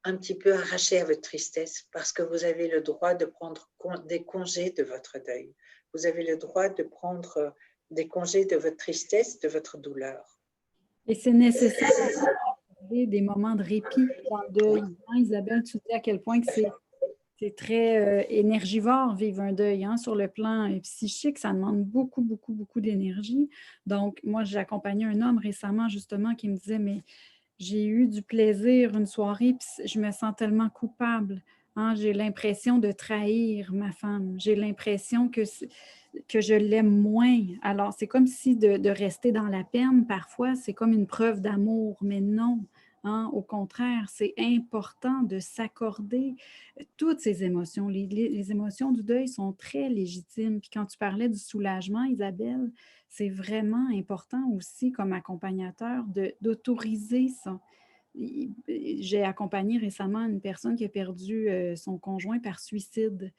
un petit peu arraché à votre tristesse parce que vous avez le droit de prendre des congés de votre deuil. Vous avez le droit de prendre des congés de votre tristesse, de votre douleur. Et c'est nécessaire des moments de répit dans le deuil. Hein, Isabelle, tu dis à quel point que c'est très énergivore vivre un deuil, hein, sur le plan psychique, ça demande beaucoup, beaucoup, beaucoup d'énergie. Donc, moi, j'ai accompagné un homme récemment, justement, qui me disait, mais j'ai eu du plaisir une soirée, puis je me sens tellement coupable. Hein, j'ai l'impression de trahir ma femme. J'ai l'impression que je l'aime moins. Alors, c'est comme si de rester dans la peine, parfois, c'est comme une preuve d'amour, mais non. hein. Au contraire, c'est important de s'accorder toutes ces émotions. Les émotions du deuil sont très légitimes. Puis quand tu parlais du soulagement, Isabelle, c'est vraiment important aussi comme accompagnateur d'autoriser ça. J'ai accompagné récemment une personne qui a perdu son conjoint par suicide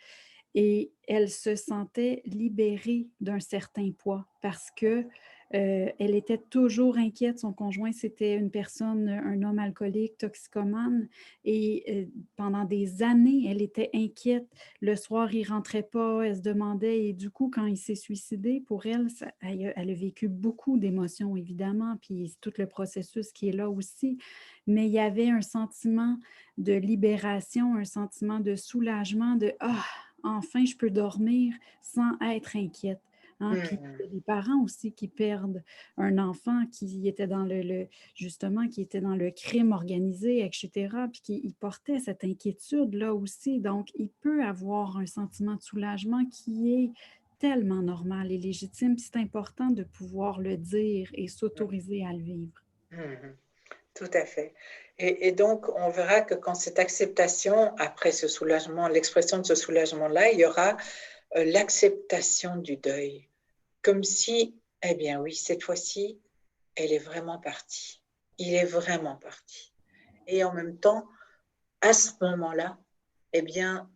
et elle se sentait libérée d'un certain poids parce que elle était toujours inquiète. Son conjoint, c'était une personne, un homme alcoolique, toxicomane, et pendant des années, elle était inquiète. Le soir, il rentrait pas, elle se demandait, et du coup, quand il s'est suicidé, pour elle, elle a vécu beaucoup d'émotions, évidemment, puis tout le processus qui est là aussi, mais il y avait un sentiment de libération, un sentiment de soulagement, de « Ah! Enfin, je peux dormir sans être inquiète. » Hein? Puis il y a des parents aussi qui perdent un enfant qui était dans justement, qui était dans le crime organisé, etc., puis qui il portait cette inquiétude-là aussi. Donc, il peut avoir un sentiment de soulagement qui est tellement normal et légitime, puis c'est important de pouvoir le dire et s'autoriser à le vivre. Tout à fait. Et donc, on verra que quand cette acceptation, après ce soulagement, l'expression de ce soulagement-là, il y aura l'acceptation du deuil. Comme si, eh bien oui, cette fois-ci, elle est vraiment partie. Il est vraiment parti. Et en même temps, à ce moment-là, eh bien,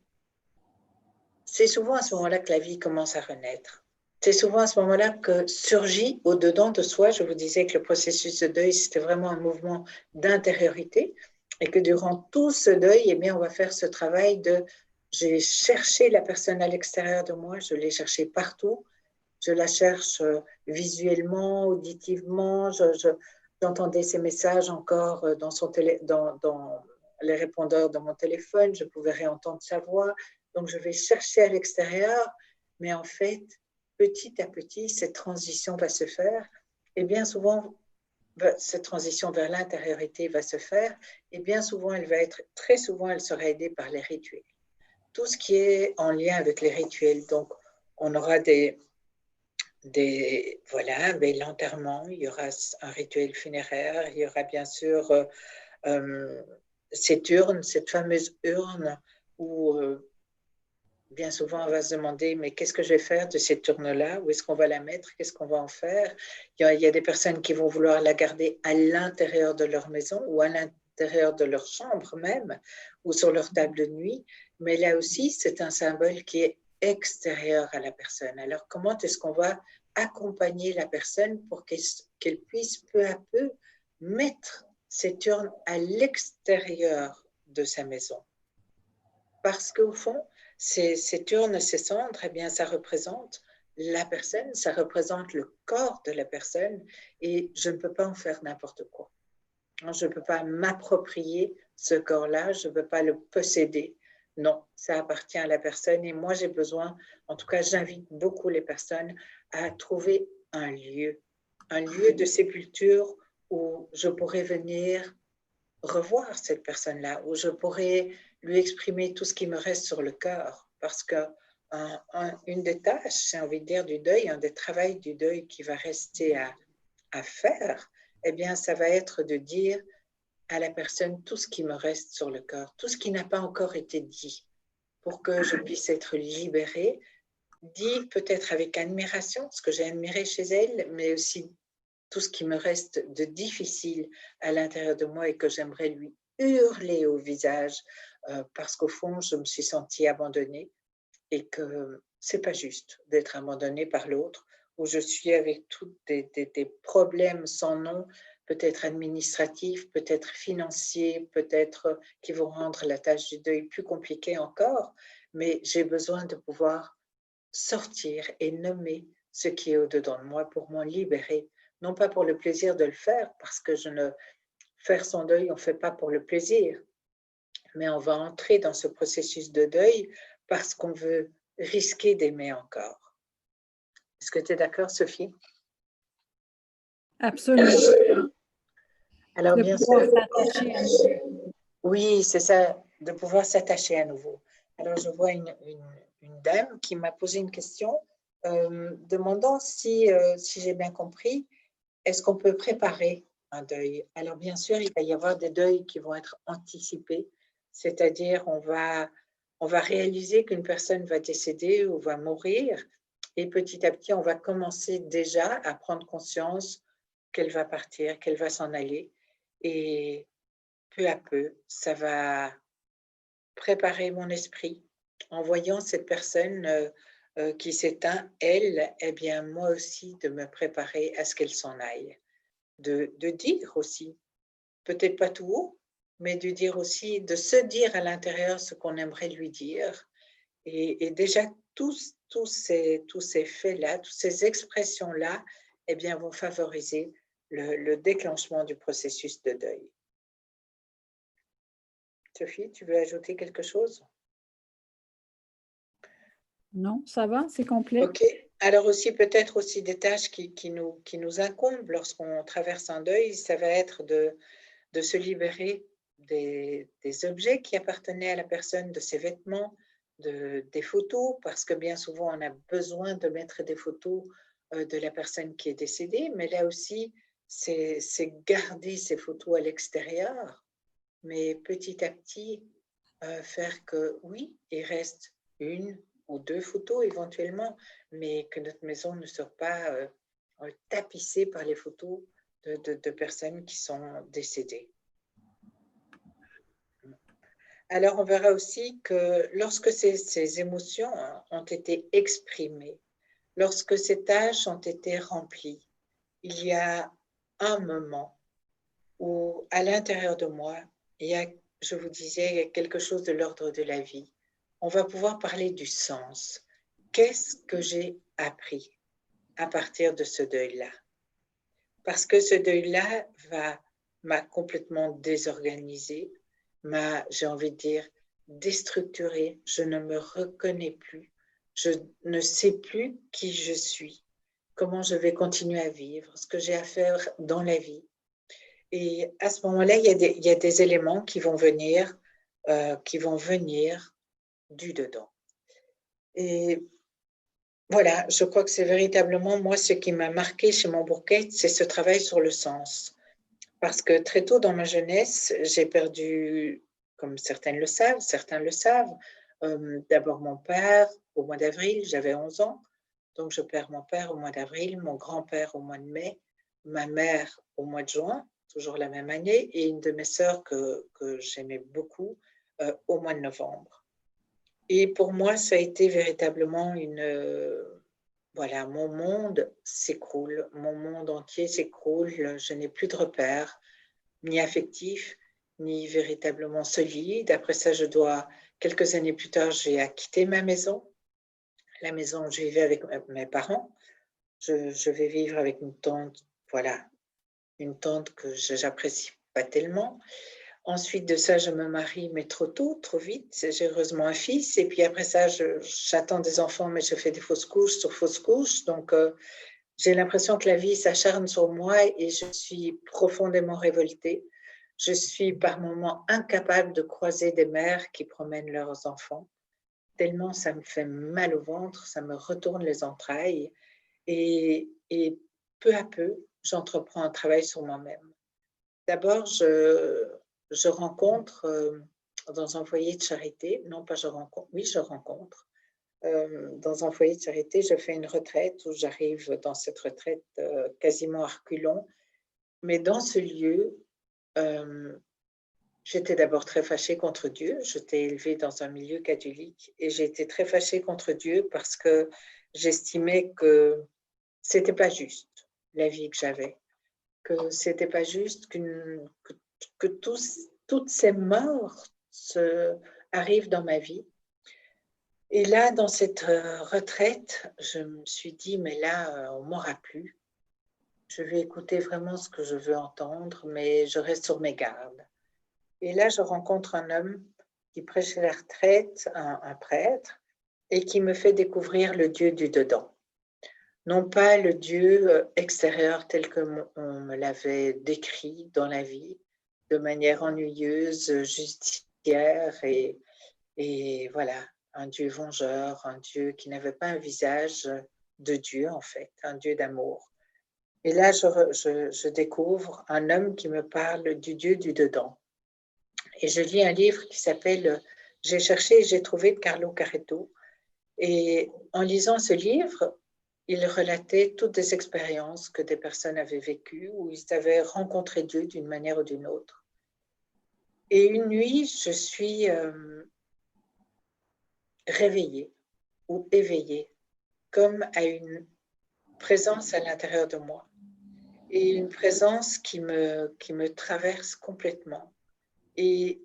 c'est souvent à ce moment-là que la vie commence à renaître. C'est souvent à ce moment-là que surgit au-dedans de soi, je vous disais que le processus de deuil, c'était vraiment un mouvement d'intériorité et que durant tout ce deuil, eh bien, on va faire ce travail de j'ai cherché la personne à l'extérieur de moi, je l'ai cherchée partout, je la cherche visuellement, auditivement, j'entendais ses messages encore dans les répondeurs de mon téléphone, je pouvais réentendre sa voix, donc je vais chercher à l'extérieur, mais en fait, petit à petit, cette transition va se faire, et bien souvent, cette transition vers l'intériorité va se faire, et bien souvent, très souvent, elle sera aidée par les rituels. Tout ce qui est en lien avec les rituels, donc on aura voilà, l'enterrement, il y aura un rituel funéraire, il y aura bien sûr cette urne, cette fameuse urne où bien souvent on va se demander mais qu'est-ce que je vais faire de cette urne-là, où est-ce qu'on va la mettre, qu'est-ce qu'on va en faire. Il y a des personnes qui vont vouloir la garder à l'intérieur de leur maison ou à l'intérieur de leur chambre même, ou sur leur table de nuit, mais là aussi c'est un symbole qui est extérieur à la personne. Alors comment est-ce qu'on va accompagner la personne pour qu'elle puisse peu à peu mettre cette urne à l'extérieur de sa maison? Parce qu'au fond, cette urne, ces cendres, eh bien, ça représente la personne, ça représente le corps de la personne et je ne peux pas en faire n'importe quoi. Je ne peux pas m'approprier ce corps-là, je ne peux pas le posséder. Non, ça appartient à la personne et moi j'ai besoin, en tout cas j'invite beaucoup les personnes à trouver un lieu de sépulture où je pourrais venir revoir cette personne-là, où je pourrais lui exprimer tout ce qui me reste sur le cœur. Parce que une des tâches, j'ai envie de dire, du deuil, un des travaux du deuil qui va rester à faire, eh bien, ça va être de dire à la personne tout ce qui me reste sur le cœur, tout ce qui n'a pas encore été dit, pour que je puisse être libérée, dit peut-être avec admiration, ce que j'ai admiré chez elle, mais aussi tout ce qui me reste de difficile à l'intérieur de moi et que j'aimerais lui hurler au visage parce qu'au fond, je me suis sentie abandonnée et que c'est pas juste d'être abandonnée par l'autre, où je suis avec tous des problèmes sans nom, peut-être administratifs, peut-être financiers, peut-être qui vont rendre la tâche du deuil plus compliquée encore, mais j'ai besoin de pouvoir sortir et nommer ce qui est au-dedans de moi pour m'en libérer, non pas pour le plaisir de le faire, parce que faire son deuil, on ne fait pas pour le plaisir, mais on va entrer dans ce processus de deuil parce qu'on veut risquer d'aimer encore. Est-ce que tu es d'accord, Sophie? Absolument. Alors, De bien pouvoir sûr. s'attacher à nous. Oui, c'est ça, de pouvoir s'attacher à nouveau. Alors, je vois une dame qui m'a posé une question demandant si j'ai bien compris, est-ce qu'on peut préparer un deuil. Alors bien sûr, il va y avoir des deuils qui vont être anticipés, c'est-à-dire on va réaliser qu'une personne va décéder ou va mourir, et petit à petit, on va commencer déjà à prendre conscience qu'elle va partir, qu'elle va s'en aller, et peu à peu, ça va préparer mon esprit en voyant cette personne qui s'éteint, elle, eh bien moi aussi, de me préparer à ce qu'elle s'en aille, de dire aussi, peut-être pas tout haut, mais de dire aussi, de se dire à l'intérieur ce qu'on aimerait lui dire. Et déjà, tous ces faits-là, toutes ces expressions-là, eh bien, vont favoriser le déclenchement du processus de deuil. Sophie, tu veux ajouter quelque chose? Non, ça va, c'est complet. Ok. Alors aussi, peut-être aussi des tâches qui nous incombent lorsqu'on traverse un deuil, ça va être de se libérer des objets qui appartenaient à la personne, de ses vêtements, des photos, parce que bien souvent, on a besoin de mettre des photos de la personne qui est décédée, mais là aussi, c'est garder ces photos à l'extérieur, mais petit à petit, faire que oui, il reste une ou deux photos éventuellement, mais que notre maison ne soit pas tapissée par les photos de personnes qui sont décédées. Alors, on verra aussi que lorsque ces émotions ont été exprimées, lorsque ces tâches ont été remplies, il y a un moment où, à l'intérieur de moi, il y a, je vous disais, il y a quelque chose de l'ordre de la vie. On va pouvoir parler du sens. Qu'est-ce que j'ai appris à partir de ce deuil-là? Parce que ce deuil-là m'a complètement désorganisée, j'ai envie de dire, déstructurée. Je ne me reconnais plus. Je ne sais plus qui je suis, comment je vais continuer à vivre, ce que j'ai à faire dans la vie. Et à ce moment-là, il y a des éléments qui vont venir du dedans. Et voilà, je crois que c'est véritablement, moi, ce qui m'a marqué chez mon Bourquet, c'est ce travail sur le sens. Parce que très tôt dans ma jeunesse, j'ai perdu, comme certains le savent, d'abord mon père au mois d'avril, j'avais 11 ans. Donc, je perds mon père au mois d'avril, mon grand-père au mois de mai, ma mère au mois de juin, toujours la même année, et une de mes sœurs que j'aimais beaucoup au mois de novembre. Et pour moi, ça a été véritablement voilà, mon monde s'écroule, mon monde entier s'écroule, je n'ai plus de repères, ni affectifs, ni véritablement solides. Après ça, quelques années plus tard, j'ai à quitter ma maison, la maison où je vivais avec mes parents. Je vais vivre avec une tante, voilà, une tante que j'apprécie pas tellement. Ensuite de ça, je me marie, mais trop tôt, trop vite. J'ai heureusement un fils. Et puis après ça, j'attends des enfants, mais je fais des fausses couches sur fausses couches. Donc, j'ai l'impression que la vie s'acharne sur moi et je suis profondément révoltée. Je suis par moments incapable de croiser des mères qui promènent leurs enfants. Tellement ça me fait mal au ventre, ça me retourne les entrailles. Et peu à peu, j'entreprends un travail sur moi-même. D'abord, je rencontre dans un foyer de charité, non pas je rencontre, oui, je rencontre. Dans un foyer de charité, je fais une retraite où j'arrive dans cette retraite quasiment à reculons. Mais dans ce lieu, j'étais d'abord très fâchée contre Dieu. J'étais élevée dans un milieu catholique et j'ai été très fâchée contre Dieu parce que j'estimais que c'était pas juste la vie que j'avais, que c'était pas juste que toutes ces morts arrivent dans ma vie. Et là, dans cette retraite, je me suis dit, mais là, on ne m'aura plus. Je vais écouter vraiment ce que je veux entendre, mais je reste sur mes gardes. Et là, je rencontre un homme qui prêche la retraite, un prêtre, et qui me fait découvrir le Dieu du dedans. Non pas le Dieu extérieur tel que on me l'avait décrit dans la vie, de manière ennuyeuse, justicière et voilà, un Dieu vengeur, un Dieu qui n'avait pas un visage de Dieu en fait, un Dieu d'amour. Et là, je découvre un homme qui me parle du Dieu du dedans. Et je lis un livre qui s'appelle « J'ai cherché et j'ai trouvé » de Carlo Caretto. Et en lisant ce livre, il relatait toutes des expériences que des personnes avaient vécues, où ils avaient rencontré Dieu d'une manière ou d'une autre. Et une nuit, je suis réveillée ou éveillée, comme à une présence à l'intérieur de moi. Et une présence qui me traverse complètement. Et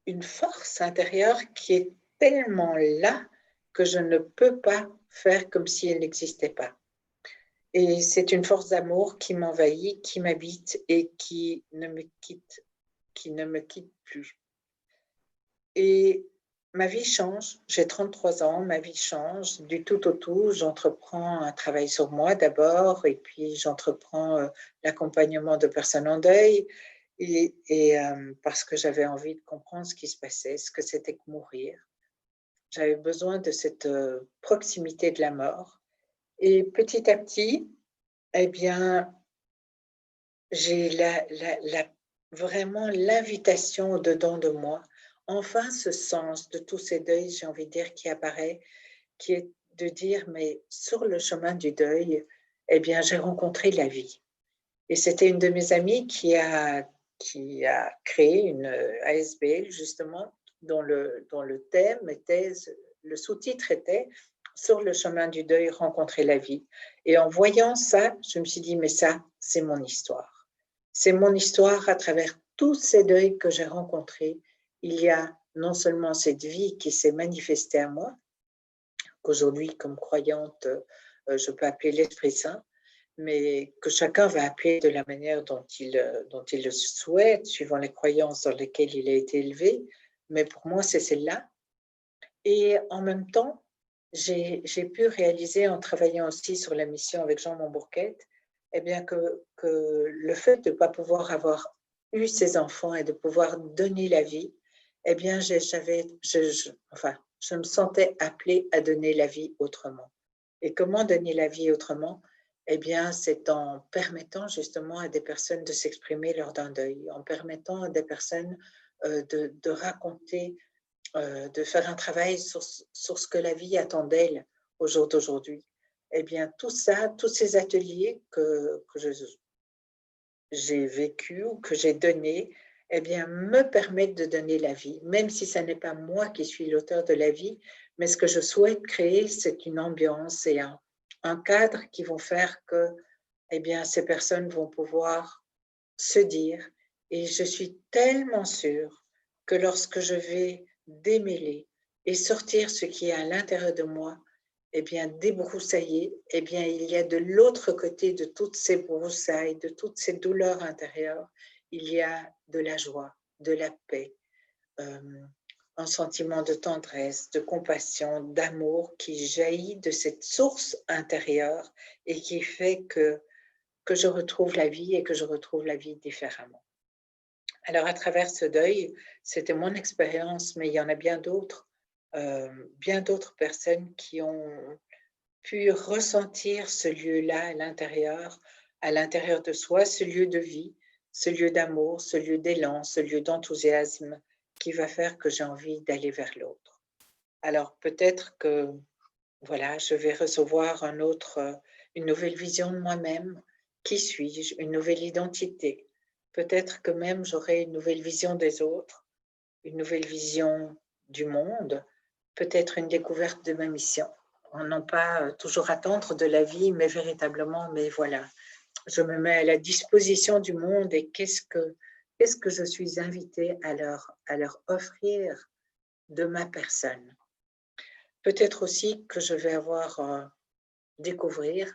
une force intérieure qui est tellement là que je ne peux pas faire comme si elle n'existait pas. Et c'est une force d'amour qui m'envahit, qui m'habite et qui ne me quitte plus. Et ma vie change, j'ai 33 ans, ma vie change du tout au tout. J'entreprends un travail sur moi d'abord et puis j'entreprends l'accompagnement de personnes en deuil parce que j'avais envie de comprendre ce qui se passait, ce que c'était que mourir. J'avais besoin de cette proximité de la mort. Et petit à petit, eh bien, j'ai vraiment l'invitation au-dedans de moi, enfin ce sens de tous ces deuils, j'ai envie de dire, qui apparaît, qui est de dire, mais sur le chemin du deuil, eh bien, j'ai rencontré la vie. Et c'était une de mes amies qui a créé une ASBL, justement, dont le thème était, le sous-titre était « Sur le chemin du deuil, rencontrer la vie ». Et en voyant ça, je me suis dit, mais ça, c'est mon histoire. C'est mon histoire à travers tous ces deuils que j'ai rencontrés. Il y a non seulement cette vie qui s'est manifestée à moi, qu'aujourd'hui, comme croyante, je peux appeler l'Esprit Saint, mais que chacun va appeler de la manière dont il le souhaite, suivant les croyances dans lesquelles il a été élevé. Mais pour moi, c'est celle-là. Et en même temps, j'ai pu réaliser, en travaillant aussi sur la mission avec Jean Montbourquette, eh bien que le fait de ne pas pouvoir avoir eu ces enfants et de pouvoir donner la vie, eh bien, je me sentais appelée à donner la vie autrement. Et comment donner la vie autrement? Eh bien, c'est en permettant justement à des personnes de s'exprimer lors d'un deuil, en permettant à des personnes de raconter, de faire un travail sur ce que la vie attend d'elle au jour d'aujourd'hui. Eh bien, tout ça, tous ces ateliers que j'ai vécu ou que j'ai donné, eh bien, me permettent de donner la vie, même si ce n'est pas moi qui suis l'auteur de la vie, mais ce que je souhaite créer, c'est une ambiance et un cadre qui vont faire que, eh bien, ces personnes vont pouvoir se dire, et je suis tellement sûre que lorsque je vais démêler et sortir ce qui est à l'intérieur de moi, eh bien, débroussailler, eh bien, il y a de l'autre côté de toutes ces broussailles, de toutes ces douleurs intérieures, il y a de la joie, de la paix, un sentiment de tendresse, de compassion, d'amour qui jaillit de cette source intérieure et qui fait que je retrouve la vie et que je retrouve la vie différemment. Alors, à travers ce deuil, c'était mon expérience, mais il y en a bien d'autres personnes qui ont pu ressentir ce lieu-là à l'intérieur de soi, ce lieu de vie, ce lieu d'amour, ce lieu d'élan, ce lieu d'enthousiasme qui va faire que j'ai envie d'aller vers l'autre. Alors, peut-être que, voilà, je vais recevoir une nouvelle vision de moi-même. Qui suis-je? Une nouvelle identité. Peut-être que même j'aurai une nouvelle vision des autres, une nouvelle vision du monde, peut-être une découverte de ma mission. Non pas toujours attendre de la vie, mais véritablement, mais voilà, je me mets à la disposition du monde et qu'est-ce que je suis invitée à leur offrir de ma personne. Peut-être aussi que je vais découvrir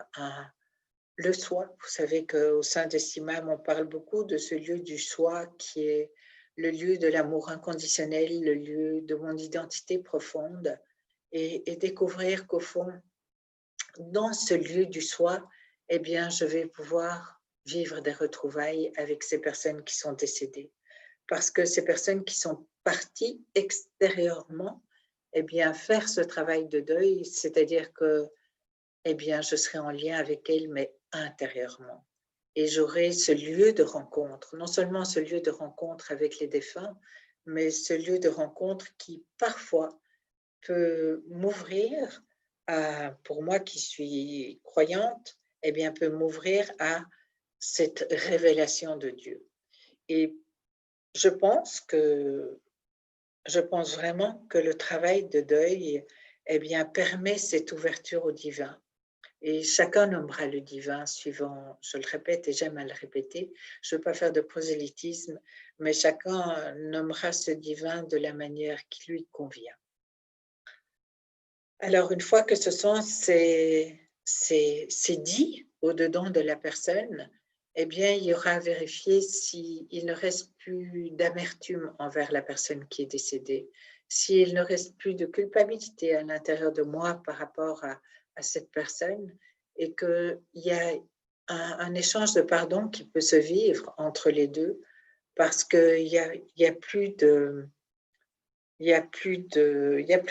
le soi. Vous savez qu'au sein de SIMAM, on parle beaucoup de ce lieu du soi qui est le lieu de l'amour inconditionnel, le lieu de mon identité profonde et découvrir qu'au fond, dans ce lieu du soi, eh bien, je vais pouvoir vivre des retrouvailles avec ces personnes qui sont décédées. Parce que ces personnes qui sont parties extérieurement, eh bien, faire ce travail de deuil, c'est-à-dire que, eh bien, je serai en lien avec elles, mais intérieurement. Et j'aurai ce lieu de rencontre, non seulement ce lieu de rencontre avec les défunts, mais ce lieu de rencontre qui parfois peut m'ouvrir pour moi qui suis croyante, eh bien peut m'ouvrir à cette révélation de Dieu. Et je pense vraiment que le travail de deuil, eh bien, permet cette ouverture au divin. Et chacun nommera le divin suivant, je le répète et j'aime à le répéter, je ne veux pas faire de prosélytisme, mais chacun nommera ce divin de la manière qui lui convient. Alors, une fois que c'est dit au-dedans de la personne, eh bien, il y aura à vérifier s'il ne reste plus d'amertume envers la personne qui est décédée, s'il ne reste plus de culpabilité à l'intérieur de moi par rapport à cette personne, et qu'il y a un échange de pardon qui peut se vivre entre les deux, parce qu'il y a plus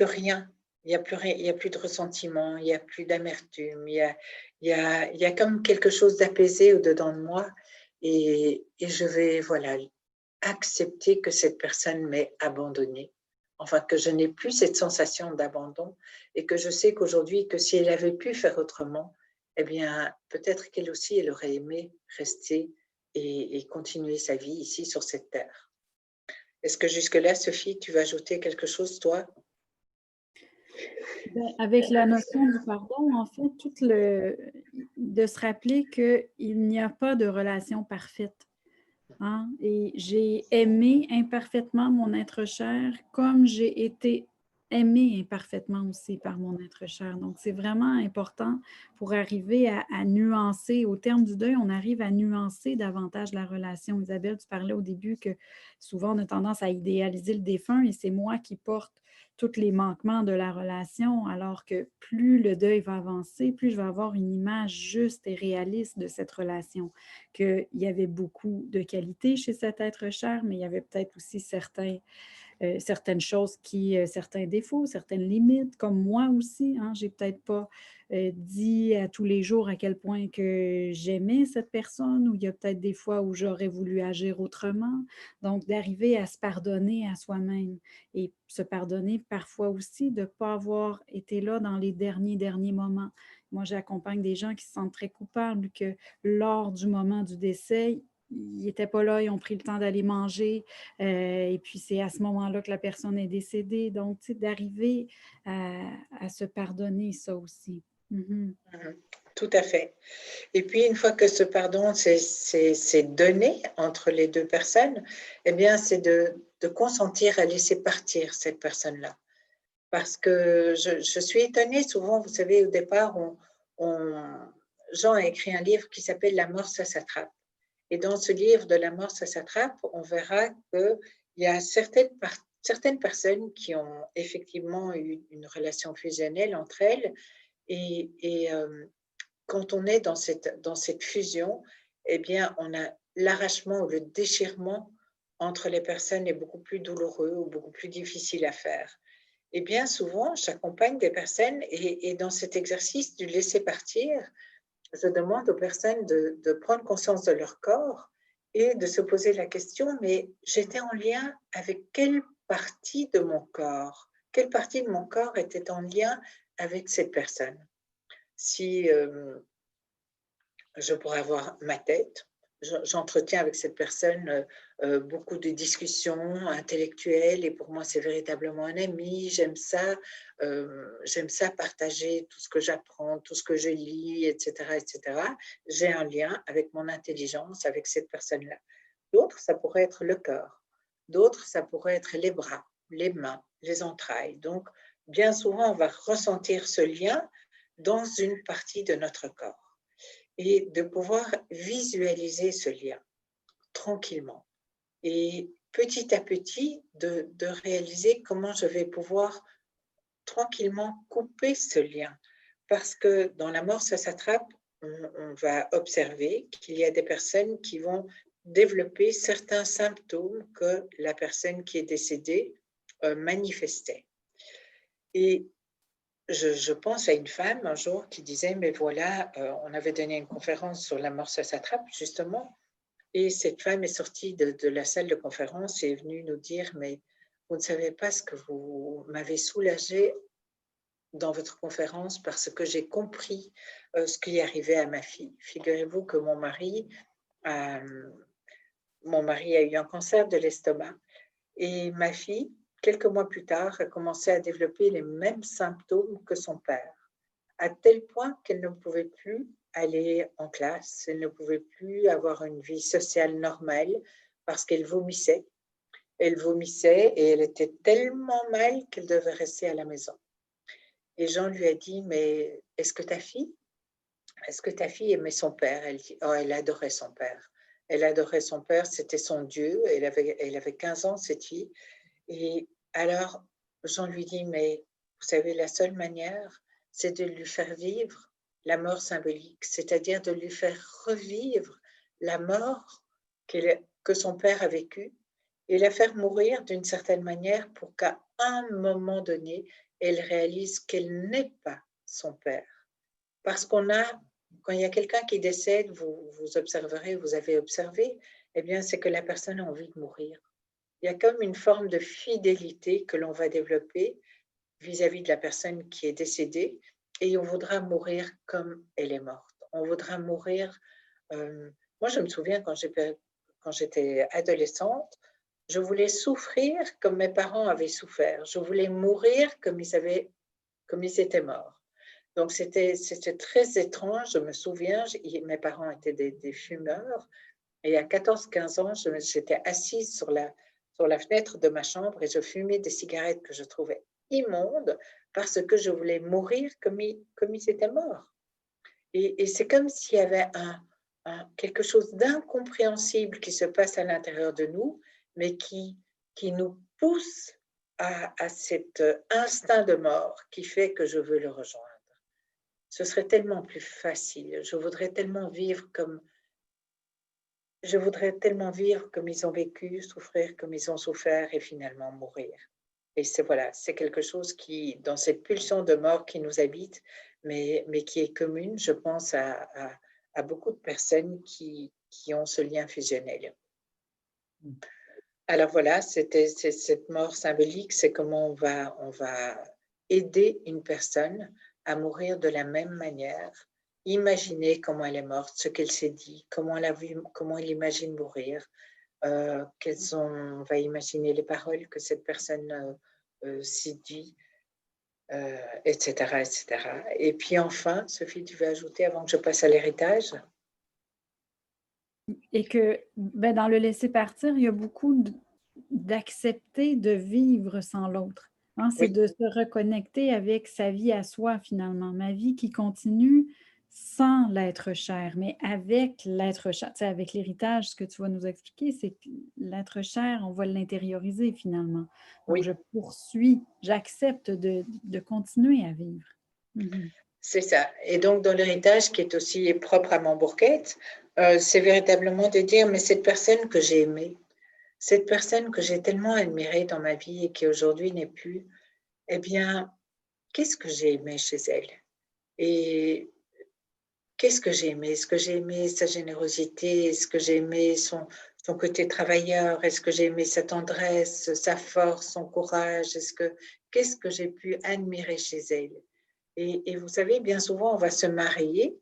rien. Il n'y a plus de ressentiment, il n'y a plus d'amertume, il y a comme quelque chose d'apaisé au-dedans de moi et je vais voilà, accepter que cette personne m'ait abandonnée. Enfin, que je n'ai plus cette sensation d'abandon et que je sais qu'aujourd'hui, que si elle avait pu faire autrement, eh bien, peut-être qu'elle aussi, elle aurait aimé rester et continuer sa vie ici sur cette terre. Est-ce que jusque-là, Sophie, tu veux ajouter quelque chose, toi? Avec la notion du pardon, en fait, de se rappeler qu'il n'y a pas de relation parfaite. Hein? Et j'ai aimé imparfaitement mon être cher comme j'ai été aimée imparfaitement aussi par mon être cher. Donc, c'est vraiment important pour arriver à nuancer. Au terme du deuil, on arrive à nuancer davantage la relation. Isabelle, tu parlais au début que souvent on a tendance à idéaliser le défunt et c'est moi qui porte tous les manquements de la relation, alors que plus le deuil va avancer, plus je vais avoir une image juste et réaliste de cette relation, qu'il y avait beaucoup de qualités chez cet être cher, mais il y avait peut-être aussi certaines choses certains défauts, certaines limites, comme moi aussi. Hein, j'ai peut-être pas dit à tous les jours à quel point que j'aimais cette personne, ou il y a peut-être des fois où j'aurais voulu agir autrement. Donc, d'arriver à se pardonner à soi-même et se pardonner parfois aussi de ne pas avoir été là dans les derniers moments. Moi, j'accompagne des gens qui se sentent très coupables que lors du moment du décès, ils n'étaient pas là, ils ont pris le temps d'aller manger, et puis, c'est à ce moment-là que la personne est décédée. Donc, tu sais, d'arriver à se pardonner, ça aussi. Mhm. Tout à fait. Et puis, une fois que ce pardon s'est donné entre les deux personnes, eh bien, c'est de consentir à laisser partir cette personne-là. Parce que je suis étonnée, souvent, vous savez, au départ, Jean a écrit un livre qui s'appelle « La mort, ça s'attrape ». Et dans ce livre de La mort, ça s'attrape, on verra qu'il y a certaines personnes qui ont effectivement eu une relation fusionnelle entre elles. Et quand on est dans cette fusion, eh bien, on a l'arrachement ou le déchirement entre les personnes est beaucoup plus douloureux ou beaucoup plus difficile à faire. Et bien souvent, j'accompagne des personnes et dans cet exercice du laisser partir, je demande aux personnes de prendre conscience de leur corps et de se poser la question, mais j'étais en lien avec quelle partie de mon corps? Quelle partie de mon corps était en lien avec cette personne? Si je pourrais avoir ma tête, j'entretiens avec cette personne beaucoup de discussions intellectuelles et pour moi c'est véritablement un ami, j'aime ça partager tout ce que j'apprends, tout ce que je lis, etc., etc. J'ai un lien avec mon intelligence, avec cette personne-là. D'autres, ça pourrait être le cœur. D'autres, ça pourrait être les bras, les mains, les entrailles. Donc, bien souvent, on va ressentir ce lien dans une partie de notre corps et de pouvoir visualiser ce lien tranquillement. Et petit à petit, de réaliser comment je vais pouvoir tranquillement couper ce lien. Parce que dans la mort, ça s'attrape, on va observer qu'il y a des personnes qui vont développer certains symptômes que la personne qui est décédée manifestait. Et je pense à une femme un jour qui disait, mais voilà, on avait donné une conférence sur la mort, ça s'attrape, justement. Et cette femme est sortie de la salle de conférence et est venue nous dire, mais vous ne savez pas ce que vous m'avez soulagée dans votre conférence parce que j'ai compris ce qui arrivait à ma fille. Figurez-vous que mon mari a eu un cancer de l'estomac et ma fille, quelques mois plus tard, a commencé à développer les mêmes symptômes que son père, à tel point qu'elle ne pouvait plus aller en classe, elle ne pouvait plus avoir une vie sociale normale parce qu'elle vomissait. Elle vomissait et elle était tellement mal qu'elle devait rester à la maison. Et Jean lui a dit, mais est-ce que ta fille aimait son père? Elle dit, oh, elle adorait son père. Elle adorait son père, c'était son Dieu. Elle avait 15 ans, cette fille. Et alors, Jean lui dit, mais vous savez, la seule manière, c'est de lui faire vivre la mort symbolique, c'est-à-dire de lui faire revivre la mort que son père a vécue et la faire mourir d'une certaine manière pour qu'à un moment donné, elle réalise qu'elle n'est pas son père. Parce quand il y a quelqu'un qui décède, vous observerez, vous avez observé, eh bien, c'est que la personne a envie de mourir. Il y a comme une forme de fidélité que l'on va développer vis-à-vis de la personne qui est décédée et on voudra mourir comme elle est morte. On voudra mourir. Moi, je me souviens quand j'étais adolescente, je voulais souffrir comme mes parents avaient souffert. Je voulais mourir comme ils étaient morts. Donc, c'était très étrange. Je me souviens, mes parents étaient des fumeurs. Et à 14-15 ans, j'étais assise sur la fenêtre de ma chambre et je fumais des cigarettes que je trouvais immondes parce que je voulais mourir comme ils étaient morts. Et c'est comme s'il y avait quelque chose d'incompréhensible qui se passe à l'intérieur de nous, mais qui nous pousse à cet instinct de mort qui fait que je veux le rejoindre. Ce serait tellement plus facile. Je voudrais tellement vivre comme ils ont vécu, souffrir comme ils ont souffert et finalement mourir. Et c'est quelque chose qui, dans cette pulsion de mort qui nous habite, mais qui est commune, je pense, à beaucoup de personnes qui ont ce lien fusionnel. Alors voilà, c'est cette mort symbolique, c'est comment on va aider une personne à mourir de la même manière. Imaginer comment elle est morte, ce qu'elle s'est dit, comment elle a vu, comment elle imagine mourir, on va imaginer les paroles que cette personne s'est dit, etc., etc. Et puis enfin, Sophie, tu veux ajouter avant que je passe à l'héritage? Et que dans le laisser partir, il y a beaucoup d'accepter de vivre sans l'autre. Hein, c'est Oui, de se reconnecter avec sa vie à soi finalement. Ma vie qui continue sans l'être cher, mais avec l'être cher. Tu sais, avec l'héritage, ce que tu vas nous expliquer, c'est que l'être cher, on va l'intérioriser finalement. Donc, oui, je poursuis, j'accepte de continuer à vivre. Mhm. c'est ça. Et donc, dans l'héritage, qui est aussi propre à mon bourquette, c'est véritablement de dire, mais cette personne que j'ai aimée, cette personne que j'ai tellement admirée dans ma vie et qui aujourd'hui n'est plus, eh bien, qu'est-ce que j'ai aimé chez elle? Et qu'est-ce que j'ai aimé? Est-ce que j'ai aimé sa générosité? Est-ce que j'ai aimé son côté travailleur? Est-ce que j'ai aimé sa tendresse, sa force, son courage? Qu'est-ce que j'ai pu admirer chez elle? Et vous savez, bien souvent, on va se marier,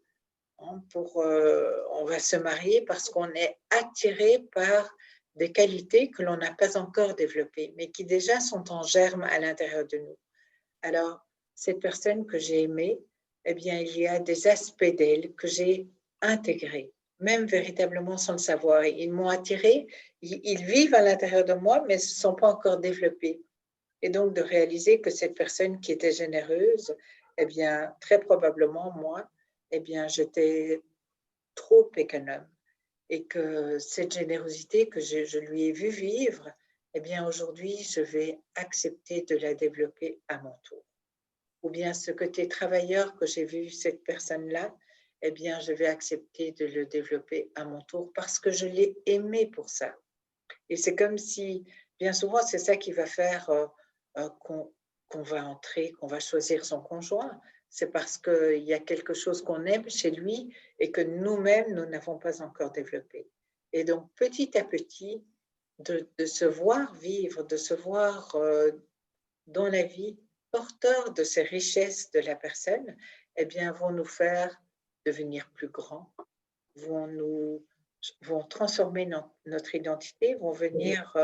hein, on va se marier parce qu'on est attiré par des qualités que l'on n'a pas encore développées, mais qui déjà sont en germe à l'intérieur de nous. Alors, cette personne que j'ai aimée, eh bien, il y a des aspects d'elle que j'ai intégrés, même véritablement sans le savoir. Ils m'ont attiré, ils vivent à l'intérieur de moi, mais ne sont pas encore développés. Et donc, de réaliser que cette personne qui était généreuse, eh bien, très probablement, moi, eh bien, j'étais trop économe. Et que cette générosité que je lui ai vue vivre, eh bien, aujourd'hui, je vais accepter de la développer à mon tour. Ou bien ce côté travailleur que j'ai vu cette personne-là, eh bien, je vais accepter de le développer à mon tour parce que je l'ai aimé pour ça. Et c'est comme si, bien souvent, c'est ça qui va faire qu'on va entrer, qu'on va choisir son conjoint. C'est parce qu'il y a quelque chose qu'on aime chez lui et que nous-mêmes, nous n'avons pas encore développé. Et donc, petit à petit, de se voir vivre, de se voir dans la vie, porteurs de ces richesses de la personne, eh bien, vont nous faire devenir plus grands, vont transformer notre identité, vont venir,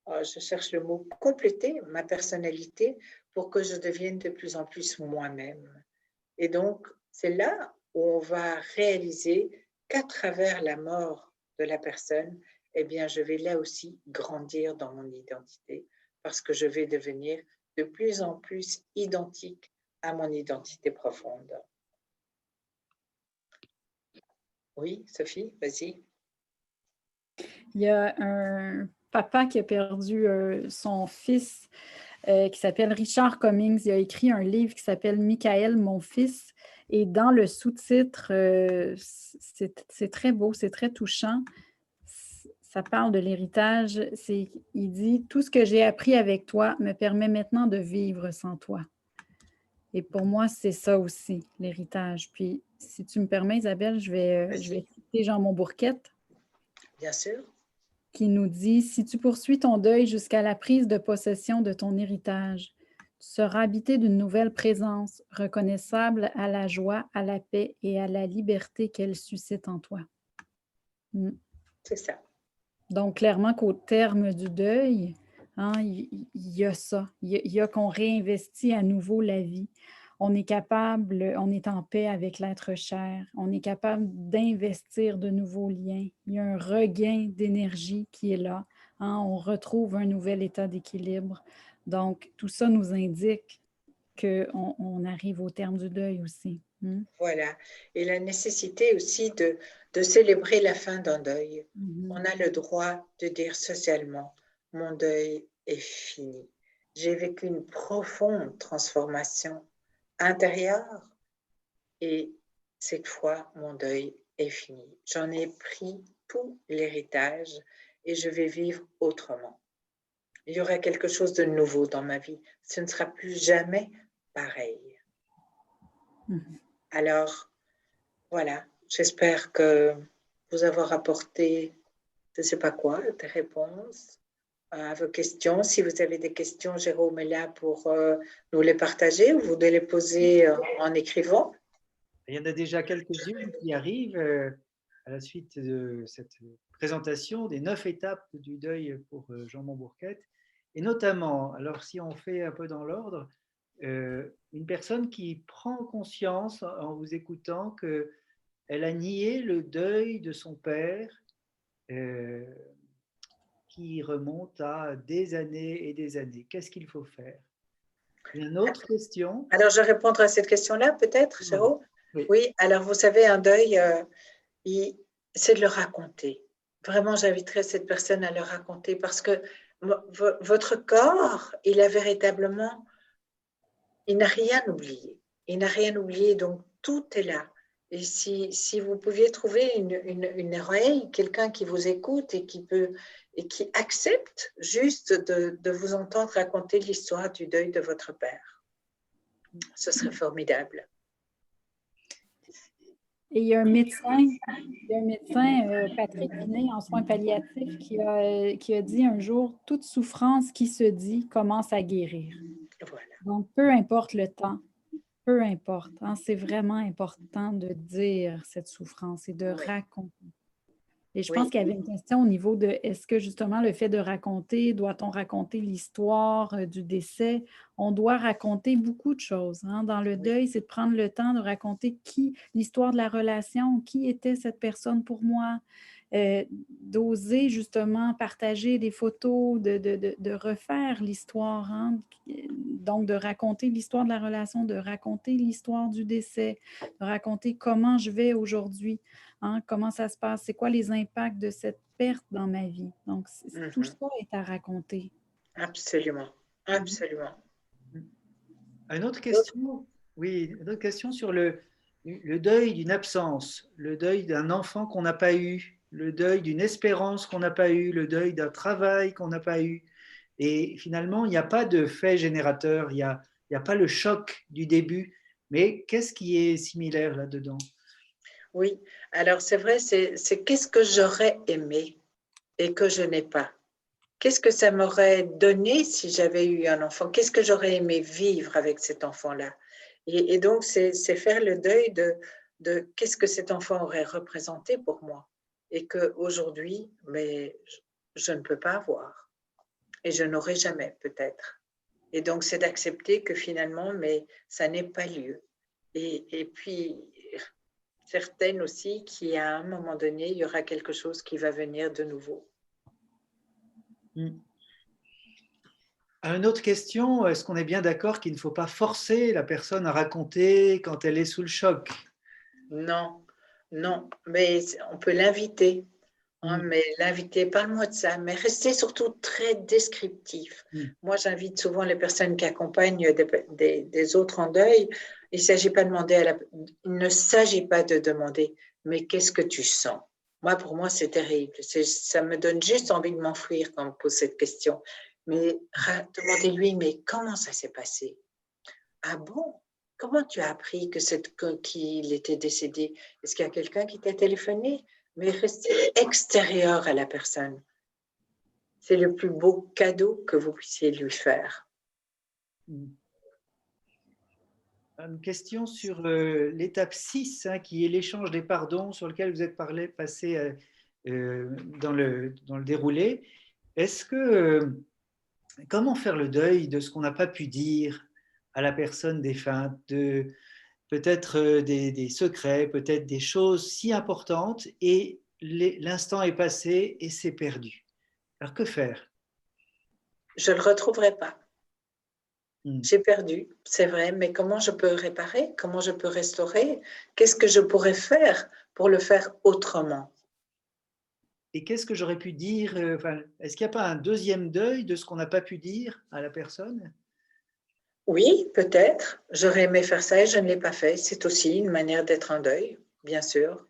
je cherche le mot, compléter ma personnalité pour que je devienne de plus en plus moi-même. Et donc, c'est là où on va réaliser qu'à travers la mort de la personne, eh bien, je vais là aussi grandir dans mon identité parce que je vais devenir de plus en plus identique à mon identité profonde. Oui, Sophie, vas-y. Il y a un papa qui a perdu son fils qui s'appelle Richard Cummings. Il a écrit un livre qui s'appelle « Michael, mon fils ». Et dans le sous-titre, c'est très beau, c'est très touchant. Ça parle de l'héritage. Il dit « Tout ce que j'ai appris avec toi me permet maintenant de vivre sans toi ». Et pour moi, c'est ça aussi, l'héritage. Puis, si tu me permets, Isabelle, je vais citer Jean Monbourquette. Bien sûr. Qui nous dit « Si tu poursuis ton deuil jusqu'à la prise de possession de ton héritage, tu seras habité d'une nouvelle présence, reconnaissable à la joie, à la paix et à la liberté qu'elle suscite en toi. » C'est ça. Donc, clairement qu'au terme du deuil, hein, il y a ça. Il y a qu'on réinvestit à nouveau la vie. On est capable, on est en paix avec l'être cher. On est capable d'investir de nouveaux liens. Il y a un regain d'énergie qui est là. Hein, on retrouve un nouvel état d'équilibre. Donc, tout ça nous indique qu'on arrive au terme du deuil aussi. Voilà. Et la nécessité aussi de célébrer la fin d'un deuil. On a le droit de dire socialement, mon deuil est fini. J'ai vécu une profonde transformation intérieure et cette fois, mon deuil est fini. J'en ai pris tout l'héritage et je vais vivre autrement. Il y aura quelque chose de nouveau dans ma vie. Ce ne sera plus jamais pareil. Alors, voilà, j'espère que vous avoir apporté, je ne sais pas quoi, des réponses à vos questions. Si vous avez des questions, Jérôme est là pour nous les partager ou vous de les poser en écrivant. Il y en a déjà quelques-unes qui arrivent à la suite de cette présentation des 9 étapes du deuil pour Jean Monbourquette. Et notamment, alors si on fait un peu dans l'ordre, une personne qui prend conscience en vous écoutant qu'elle a nié le deuil de son père qui remonte à des années et des années. Qu'est-ce qu'il faut faire? Une autre question. Alors, je vais répondre à cette question-là, peut-être, Jérôme? Oui, alors vous savez, un deuil, c'est de le raconter. Vraiment, j'inviterais cette personne à le raconter parce que votre corps, il a véritablement, il n'a rien oublié. Il n'a rien oublié, donc tout est là. Et si vous pouviez trouver une oreille, quelqu'un qui vous écoute et qui accepte juste de vous entendre raconter l'histoire du deuil de votre père, ce serait formidable. Et il y a un médecin, Patrick Vinet, en soins palliatifs, qui a dit un jour « Toute souffrance qui se dit commence à guérir ». Voilà. Donc, peu importe le temps, peu importe. Hein, c'est vraiment important de dire cette souffrance et de raconter. Et je pense qu'il y avait une question au niveau de est-ce que justement le fait de raconter, doit-on raconter l'histoire du décès? On doit raconter beaucoup de choses. Hein. Dans le deuil, c'est de prendre le temps de raconter l'histoire de la relation, qui était cette personne pour moi, d'oser justement partager des photos, de refaire l'histoire. Hein. Donc, de raconter l'histoire de la relation, de raconter l'histoire du décès, de raconter comment je vais aujourd'hui. Hein, comment ça se passe? C'est quoi les impacts de cette perte dans ma vie? Donc, tout ça est à raconter. Absolument, absolument. Une autre question, une autre question sur le deuil d'une absence, le deuil d'un enfant qu'on n'a pas eu, le deuil d'une espérance qu'on n'a pas eu, le deuil d'un travail qu'on n'a pas eu. Et finalement, il n'y a pas de fait générateur, il n'y a pas le choc du début. Mais qu'est-ce qui est similaire là-dedans? Oui, alors c'est vrai, c'est qu'est-ce que j'aurais aimé et que je n'ai pas. Qu'est-ce que ça m'aurait donné si j'avais eu un enfant? Qu'est-ce que j'aurais aimé vivre avec cet enfant-là? Et donc, c'est faire le deuil de qu'est-ce que cet enfant aurait représenté pour moi et qu'aujourd'hui, mais je ne peux pas avoir et je n'aurai jamais peut-être. Et donc, c'est d'accepter que finalement, mais ça n'est pas lieu. Et puis, certaines aussi qu'à un moment donné, il y aura quelque chose qui va venir de nouveau. Une autre question, est-ce qu'on est bien d'accord qu'il ne faut pas forcer la personne à raconter quand elle est sous le choc? Non, non, mais on peut l'inviter. Hein, mais l'inviter, parle-moi de ça, mais restez surtout très descriptif. Moi, j'invite souvent les personnes qui accompagnent des autres en deuil. Il ne s'agit pas de demander, mais qu'est-ce que tu sens? Moi, pour moi, c'est terrible. Ça me donne juste envie de m'enfuir quand on me pose cette question. Mais demandez-lui, mais comment ça s'est passé? Ah bon? Comment tu as appris qu'il était décédé? Est-ce qu'il y a quelqu'un qui t'a téléphoné? Mais restez extérieur à la personne. C'est le plus beau cadeau que vous puissiez lui faire. Une question sur l'étape 6, hein, qui est l'échange des pardons, sur lequel vous êtes passé dans le déroulé. Est-ce que, comment faire le deuil de ce qu'on n'a pas pu dire à la personne défunte, peut-être des secrets, peut-être des choses si importantes, et l'instant est passé et c'est perdu. Alors que faire? Je ne le retrouverai pas. J'ai perdu, c'est vrai, mais comment je peux réparer? Comment je peux restaurer? Qu'est-ce que je pourrais faire pour le faire autrement? Et qu'est-ce que j'aurais pu dire? Est-ce qu'il n'y a pas un deuxième deuil de ce qu'on n'a pas pu dire à la personne? Oui, peut-être. J'aurais aimé faire ça et je ne l'ai pas fait. C'est aussi une manière d'être en deuil, bien sûr.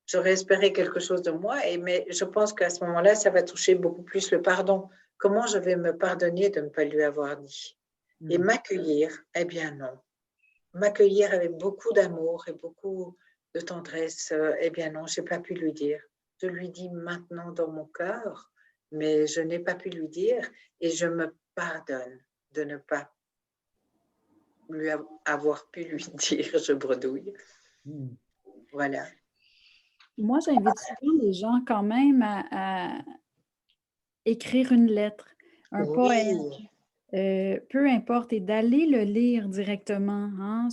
J'aurais espéré quelque chose de moi, mais je pense qu'à ce moment-là, ça va toucher beaucoup plus le pardon. Comment je vais me pardonner de ne pas lui avoir dit? Et m'accueillir, eh bien non. M'accueillir avec beaucoup d'amour et beaucoup de tendresse, eh bien non, je n'ai pas pu lui dire. Je lui dis maintenant dans mon cœur, mais je n'ai pas pu lui dire et je me pardonne de ne pas lui avoir pu lui dire, je bredouille. Voilà. Moi, j'invite souvent les gens quand même à écrire une lettre, un poème, peu importe, et d'aller le lire directement hein,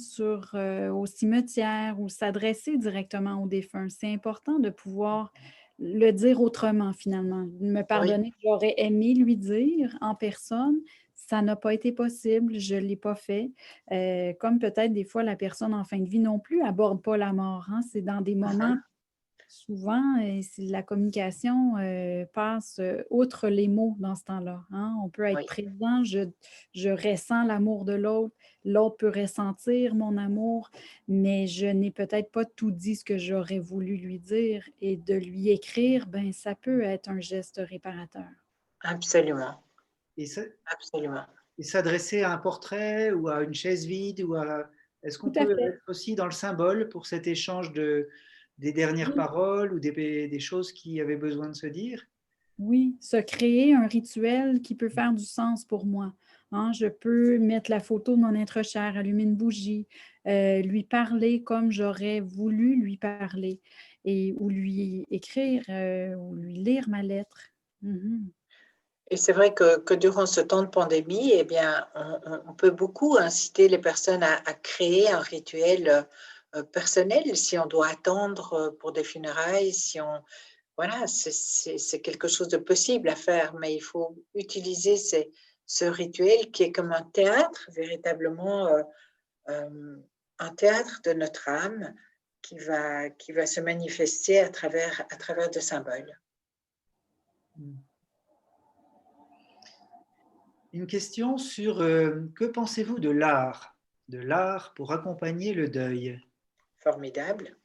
au cimetière ou s'adresser directement au défunt. C'est important de pouvoir le dire autrement finalement. Me pardonner, j'aurais aimé lui dire en personne. Ça n'a pas été possible, je ne l'ai pas fait. Comme peut-être des fois la personne en fin de vie non plus aborde pas la mort. Hein. C'est dans des moments souvent, la communication passe outre les mots dans ce temps-là. Hein. On peut être présent, je ressens l'amour de l'autre, l'autre peut ressentir mon amour, mais je n'ai peut-être pas tout dit ce que j'aurais voulu lui dire et de lui écrire, ben, ça peut être un geste réparateur. Absolument. Absolument. Et s'adresser à un portrait ou à une chaise vide est-ce qu'on peut être aussi dans le symbole pour cet échange des dernières paroles ou des choses qui avaient besoin de se dire? Oui, se créer un rituel qui peut faire du sens pour moi. Hein, je peux mettre la photo de mon être cher, allumer une bougie, lui parler comme j'aurais voulu lui parler ou lui écrire ou lui lire ma lettre. Et c'est vrai que durant ce temps de pandémie, eh bien, on peut beaucoup inciter les personnes à créer un rituel personnel si on doit attendre pour des funérailles, voilà, c'est quelque chose de possible à faire, mais il faut utiliser ce rituel qui est comme un théâtre, véritablement un théâtre de notre âme qui va se manifester à travers de symboles. Une question sur que pensez-vous de l'art pour accompagner le deuil? Formidable.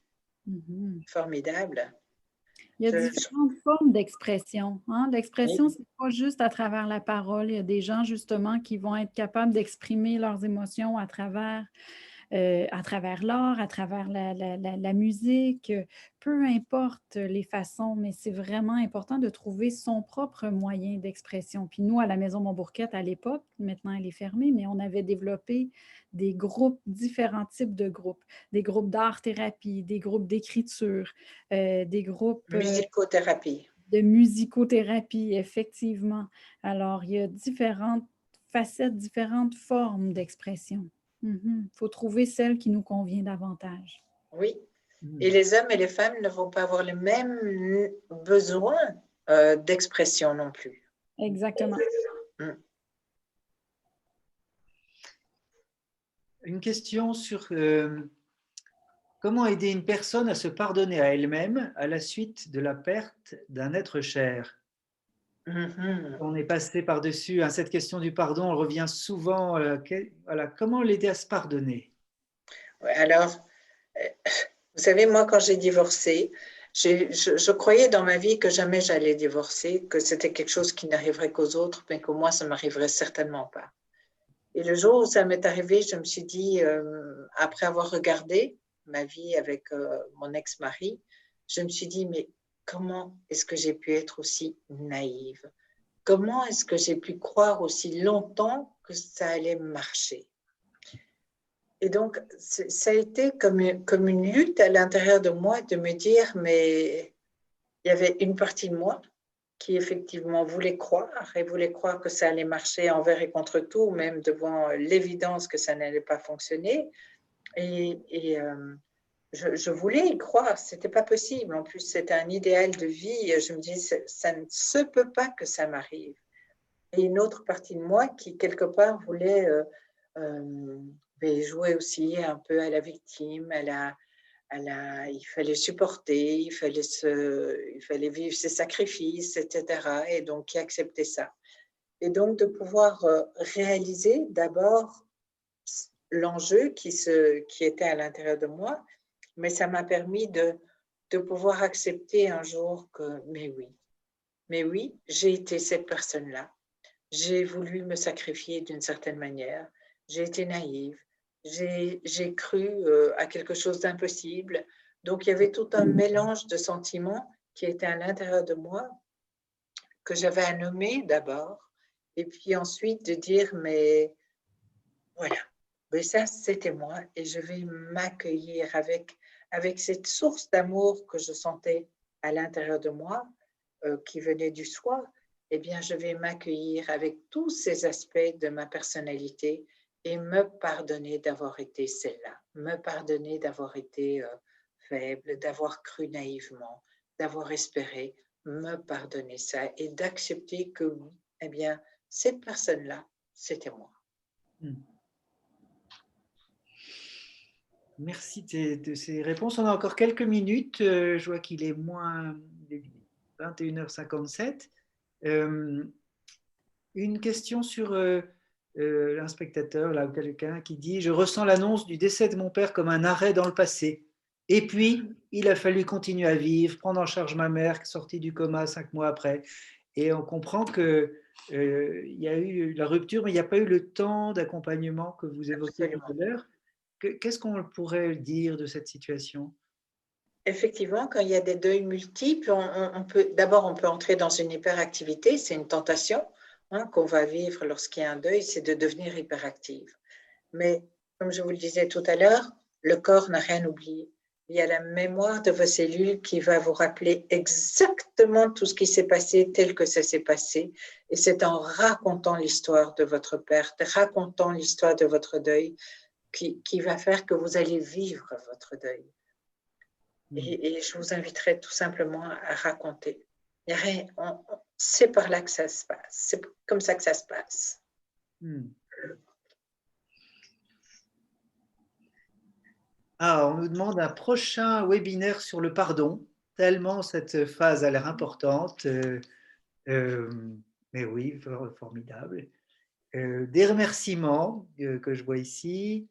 Formidable. Il y a différentes formes d'expression, hein. L'expression, Oui, c'est pas juste à travers la parole. Il y a des gens, justement, qui vont être capables d'exprimer leurs émotions à travers l'art, à travers la musique, peu importe les façons, mais c'est vraiment important de trouver son propre moyen d'expression. Puis nous, à la Maison Montbourquette, à l'époque, maintenant elle est fermée, mais on avait développé des groupes, différents types de groupes, des groupes d'art-thérapie, des groupes d'écriture, des groupes musicothérapie. de musicothérapie, effectivement. Alors, il y a différentes facettes, différentes formes d'expression. Il faut trouver celle qui nous convient davantage. Oui. Hmm. Et les hommes et les femmes ne vont pas avoir les mêmes besoins d'expression non plus. Exactement. Mm. Une question sur comment aider une personne à se pardonner à elle-même à la suite de la perte d'un être cher. Mhm. On est passé par-dessus, hein, cette question du pardon, on revient souvent. Voilà, comment l'aider à se pardonner? Ouais, alors, euh, vous savez, moi, quand j'ai divorcé, je croyais dans ma vie que jamais j'allais divorcer, que c'était quelque chose qui n'arriverait qu'aux autres, mais que moi, ça m'arriverait certainement pas. Et le jour où ça m'est arrivé, je me suis dit, après avoir regardé ma vie avec mon ex-mari, je me suis dit, mais comment est-ce que j'ai pu être aussi naïve? Comment est-ce que j'ai pu croire aussi longtemps que ça allait marcher? Et donc, ça a été comme une lutte à l'intérieur de moi de me dire, mais il y avait une partie de moi qui effectivement voulait croire et voulait croire que ça allait marcher envers et contre tout, même devant l'évidence que ça n'allait pas fonctionner. Et je voulais y croire, c'était pas possible. En plus, c'était un idéal de vie. Je me disais, ça ne se peut pas que ça m'arrive. Et une autre partie de moi qui, quelque part, voulait jouer aussi un peu à la victime, il fallait supporter, il fallait vivre ses sacrifices, etc. Et donc, qui acceptait ça. Et donc, de pouvoir réaliser d'abord l'enjeu qui était à l'intérieur de moi, mais ça m'a permis de pouvoir accepter un jour que, mais oui, j'ai été cette personne-là. J'ai voulu me sacrifier d'une certaine manière. J'ai été naïve. J'ai cru à quelque chose d'impossible. Donc, il y avait tout un mélange de sentiments qui étaient à l'intérieur de moi, que j'avais à nommer d'abord, et puis ensuite de dire, mais voilà, mais ça, c'était moi, et je vais m'accueillir avec cette source d'amour que je sentais à l'intérieur de moi, qui venait du soi. Eh bien, je vais m'accueillir avec tous ces aspects de ma personnalité et me pardonner d'avoir été celle-là, me pardonner d'avoir été faible, d'avoir cru naïvement, d'avoir espéré, me pardonner ça et d'accepter que oui, eh bien, cette personne-là, c'était moi. Hmm. Merci de ces réponses. On a encore quelques minutes. Je vois qu'il est moins 21h57. Une question sur un spectateur, là, ou quelqu'un qui dit: je ressens l'annonce du décès de mon père comme un arrêt dans le passé. Et puis, il a fallu continuer à vivre, prendre en charge ma mère, sortie du coma 5 mois après. Et on comprend que il y a eu la rupture, mais il n'y a pas eu le temps d'accompagnement que vous évoquiez tout à Absolument. l'heure. Qu'est-ce qu'on pourrait dire de cette situation? Effectivement, quand il y a des deuils multiples, d'abord, on peut entrer dans une hyperactivité, c'est une tentation qu'on va vivre lorsqu'il y a un deuil, c'est de devenir hyperactive. Mais comme je vous le disais tout à l'heure, le corps n'a rien oublié. Il y a la mémoire de vos cellules qui va vous rappeler exactement tout ce qui s'est passé tel que ça s'est passé. Et c'est en racontant l'histoire de votre perte, racontant l'histoire de votre deuil, qui va faire que vous allez vivre votre deuil. Et je vous inviterai tout simplement à raconter. Il y a rien, c'est par là que ça se passe. C'est comme ça que ça se passe. Hmm. Ah, on nous demande un prochain webinaire sur le pardon, tellement cette phase a l'air importante. Euh, mais oui, formidable. Des remerciements que je vois ici.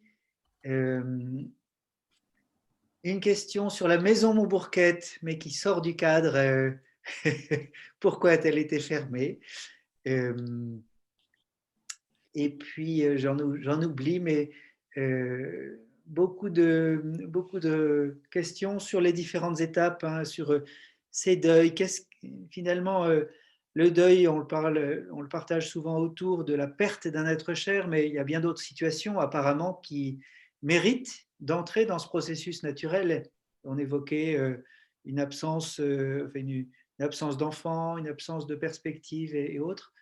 Euh, Une question sur la maison Montbourquette, mais qui sort du cadre. Pourquoi a-t-elle été fermée? Et puis, j'en oublie, mais beaucoup de questions sur les différentes étapes, hein, sur ces deuils. Finalement, le deuil, on le partage souvent autour de la perte d'un être cher, mais il y a bien d'autres situations apparemment qui méritent d'entrer dans ce processus naturel. On évoquait une absence, une absence d'enfant, une absence de perspective et autres.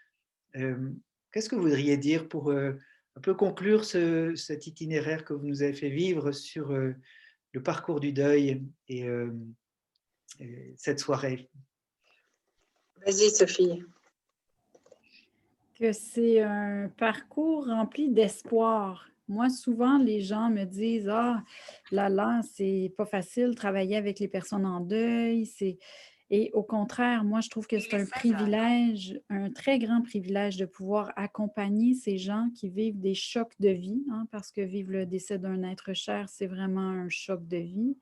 Qu'est-ce que vous voudriez dire pour un peu conclure cet itinéraire que vous nous avez fait vivre sur le parcours du deuil et cette soirée? Vas-y, Sophie. Que c'est un parcours rempli d'espoir. Moi, souvent, les gens me disent, ah, là, c'est pas facile de travailler avec les personnes en deuil. Et au contraire, moi, je trouve que c'est un privilège, un très grand privilège de pouvoir accompagner ces gens qui vivent des chocs de vie, hein, parce que vivre le décès d'un être cher, c'est vraiment un choc de vie.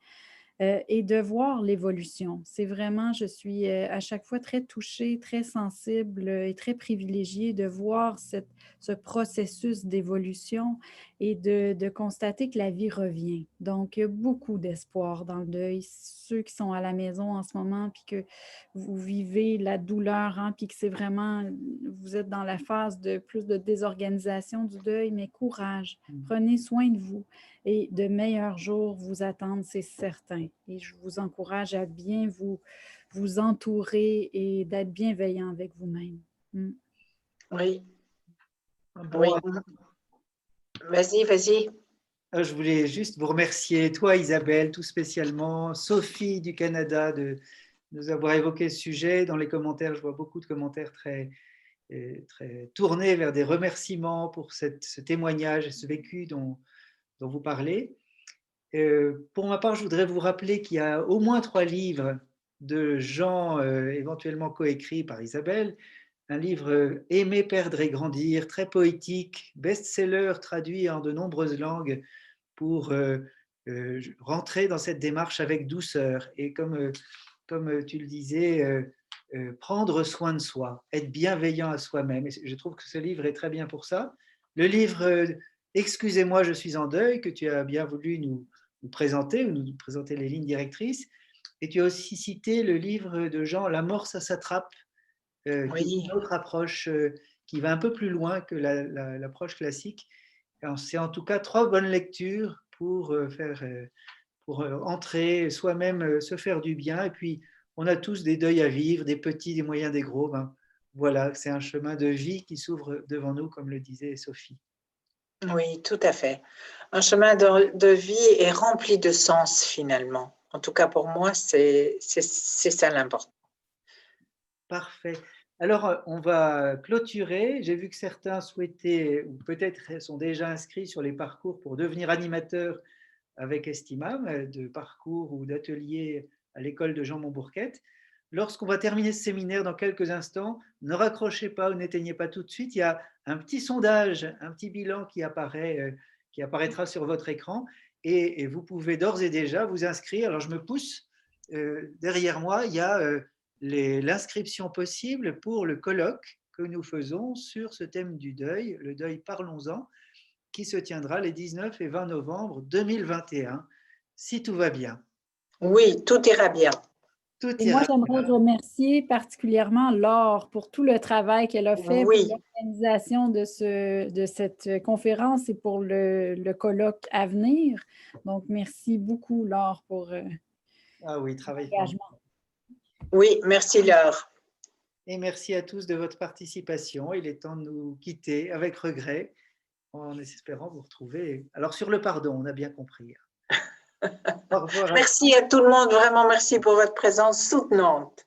Et de voir l'évolution. C'est vraiment, je suis à chaque fois très touchée, très sensible et très privilégiée de voir ce processus d'évolution et de constater que la vie revient. Donc, il y a beaucoup d'espoir dans le deuil. Ceux qui sont à la maison en ce moment, puis que vous vivez la douleur, hein, puis que c'est vraiment, vous êtes dans la phase de plus de désorganisation du deuil, mais courage, prenez soin de vous. Et de meilleurs jours vous attendent, c'est certain. Et je vous encourage à bien vous entourer et d'être bienveillant avec vous-même. Oui. Bon, Oui. Vas-y, vas-y. je voulais juste vous remercier, toi Isabelle, tout spécialement, Sophie du Canada, de nous avoir évoqué ce sujet. Dans les commentaires, je vois beaucoup de commentaires très tournés vers des remerciements pour ce témoignage et ce vécu dont vous parlez. Pour ma part, je voudrais vous rappeler qu'il y a au moins 3 livres de gens éventuellement coécrits par Isabelle. Un livre Aimer, perdre et grandir, très poétique, best-seller traduit en de nombreuses langues pour rentrer dans cette démarche avec douceur. Et comme tu le disais, prendre soin de soi, être bienveillant à soi-même. Et je trouve que ce livre est très bien pour ça. Le livre Excusez-moi, je suis en deuil, que tu as bien voulu nous présenter, ou nous présenter les lignes directrices. Et tu as aussi cité le livre de Jean La mort, ça s'attrape, qui est une autre approche qui va un peu plus loin que l'approche classique. C'est en tout cas 3 bonnes lectures pour entrer soi-même, se faire du bien. Et puis, on a tous des deuils à vivre, des petits, des moyens, des gros. Ben, voilà, c'est un chemin de vie qui s'ouvre devant nous, comme le disait Sophie. Oui, tout à fait. Un chemin de vie est rempli de sens finalement. En tout cas, pour moi, c'est ça l'important. Parfait. Alors, on va clôturer. J'ai vu que certains souhaitaient, ou peut-être sont déjà inscrits sur les parcours pour devenir animateurs avec Estimam, de parcours ou d'ateliers à l'école de Jean Montbourquette. Lorsqu'on va terminer ce séminaire dans quelques instants, ne raccrochez pas ou n'éteignez pas tout de suite. Il y a un petit sondage, un petit bilan qui apparaîtra sur votre écran et vous pouvez d'ores et déjà vous inscrire. Alors, je me pousse. Derrière moi, il y a l'inscription possible pour le colloque que nous faisons sur ce thème du deuil, le deuil parlons-en, qui se tiendra les 19 et 20 novembre 2021, si tout va bien. Oui, tout ira bien. Et moi, j'aimerais remercier particulièrement Laure pour tout le travail qu'elle a fait pour l'organisation de cette conférence et pour le colloque à venir. Donc, merci beaucoup, Laure, pour l'engagement. Oui, merci Laure. Et merci à tous de votre participation. Il est temps de nous quitter avec regret, en espérant vous retrouver. Alors, sur le pardon, on a bien compris. Au revoir. Merci à tout le monde, vraiment merci pour votre présence soutenante.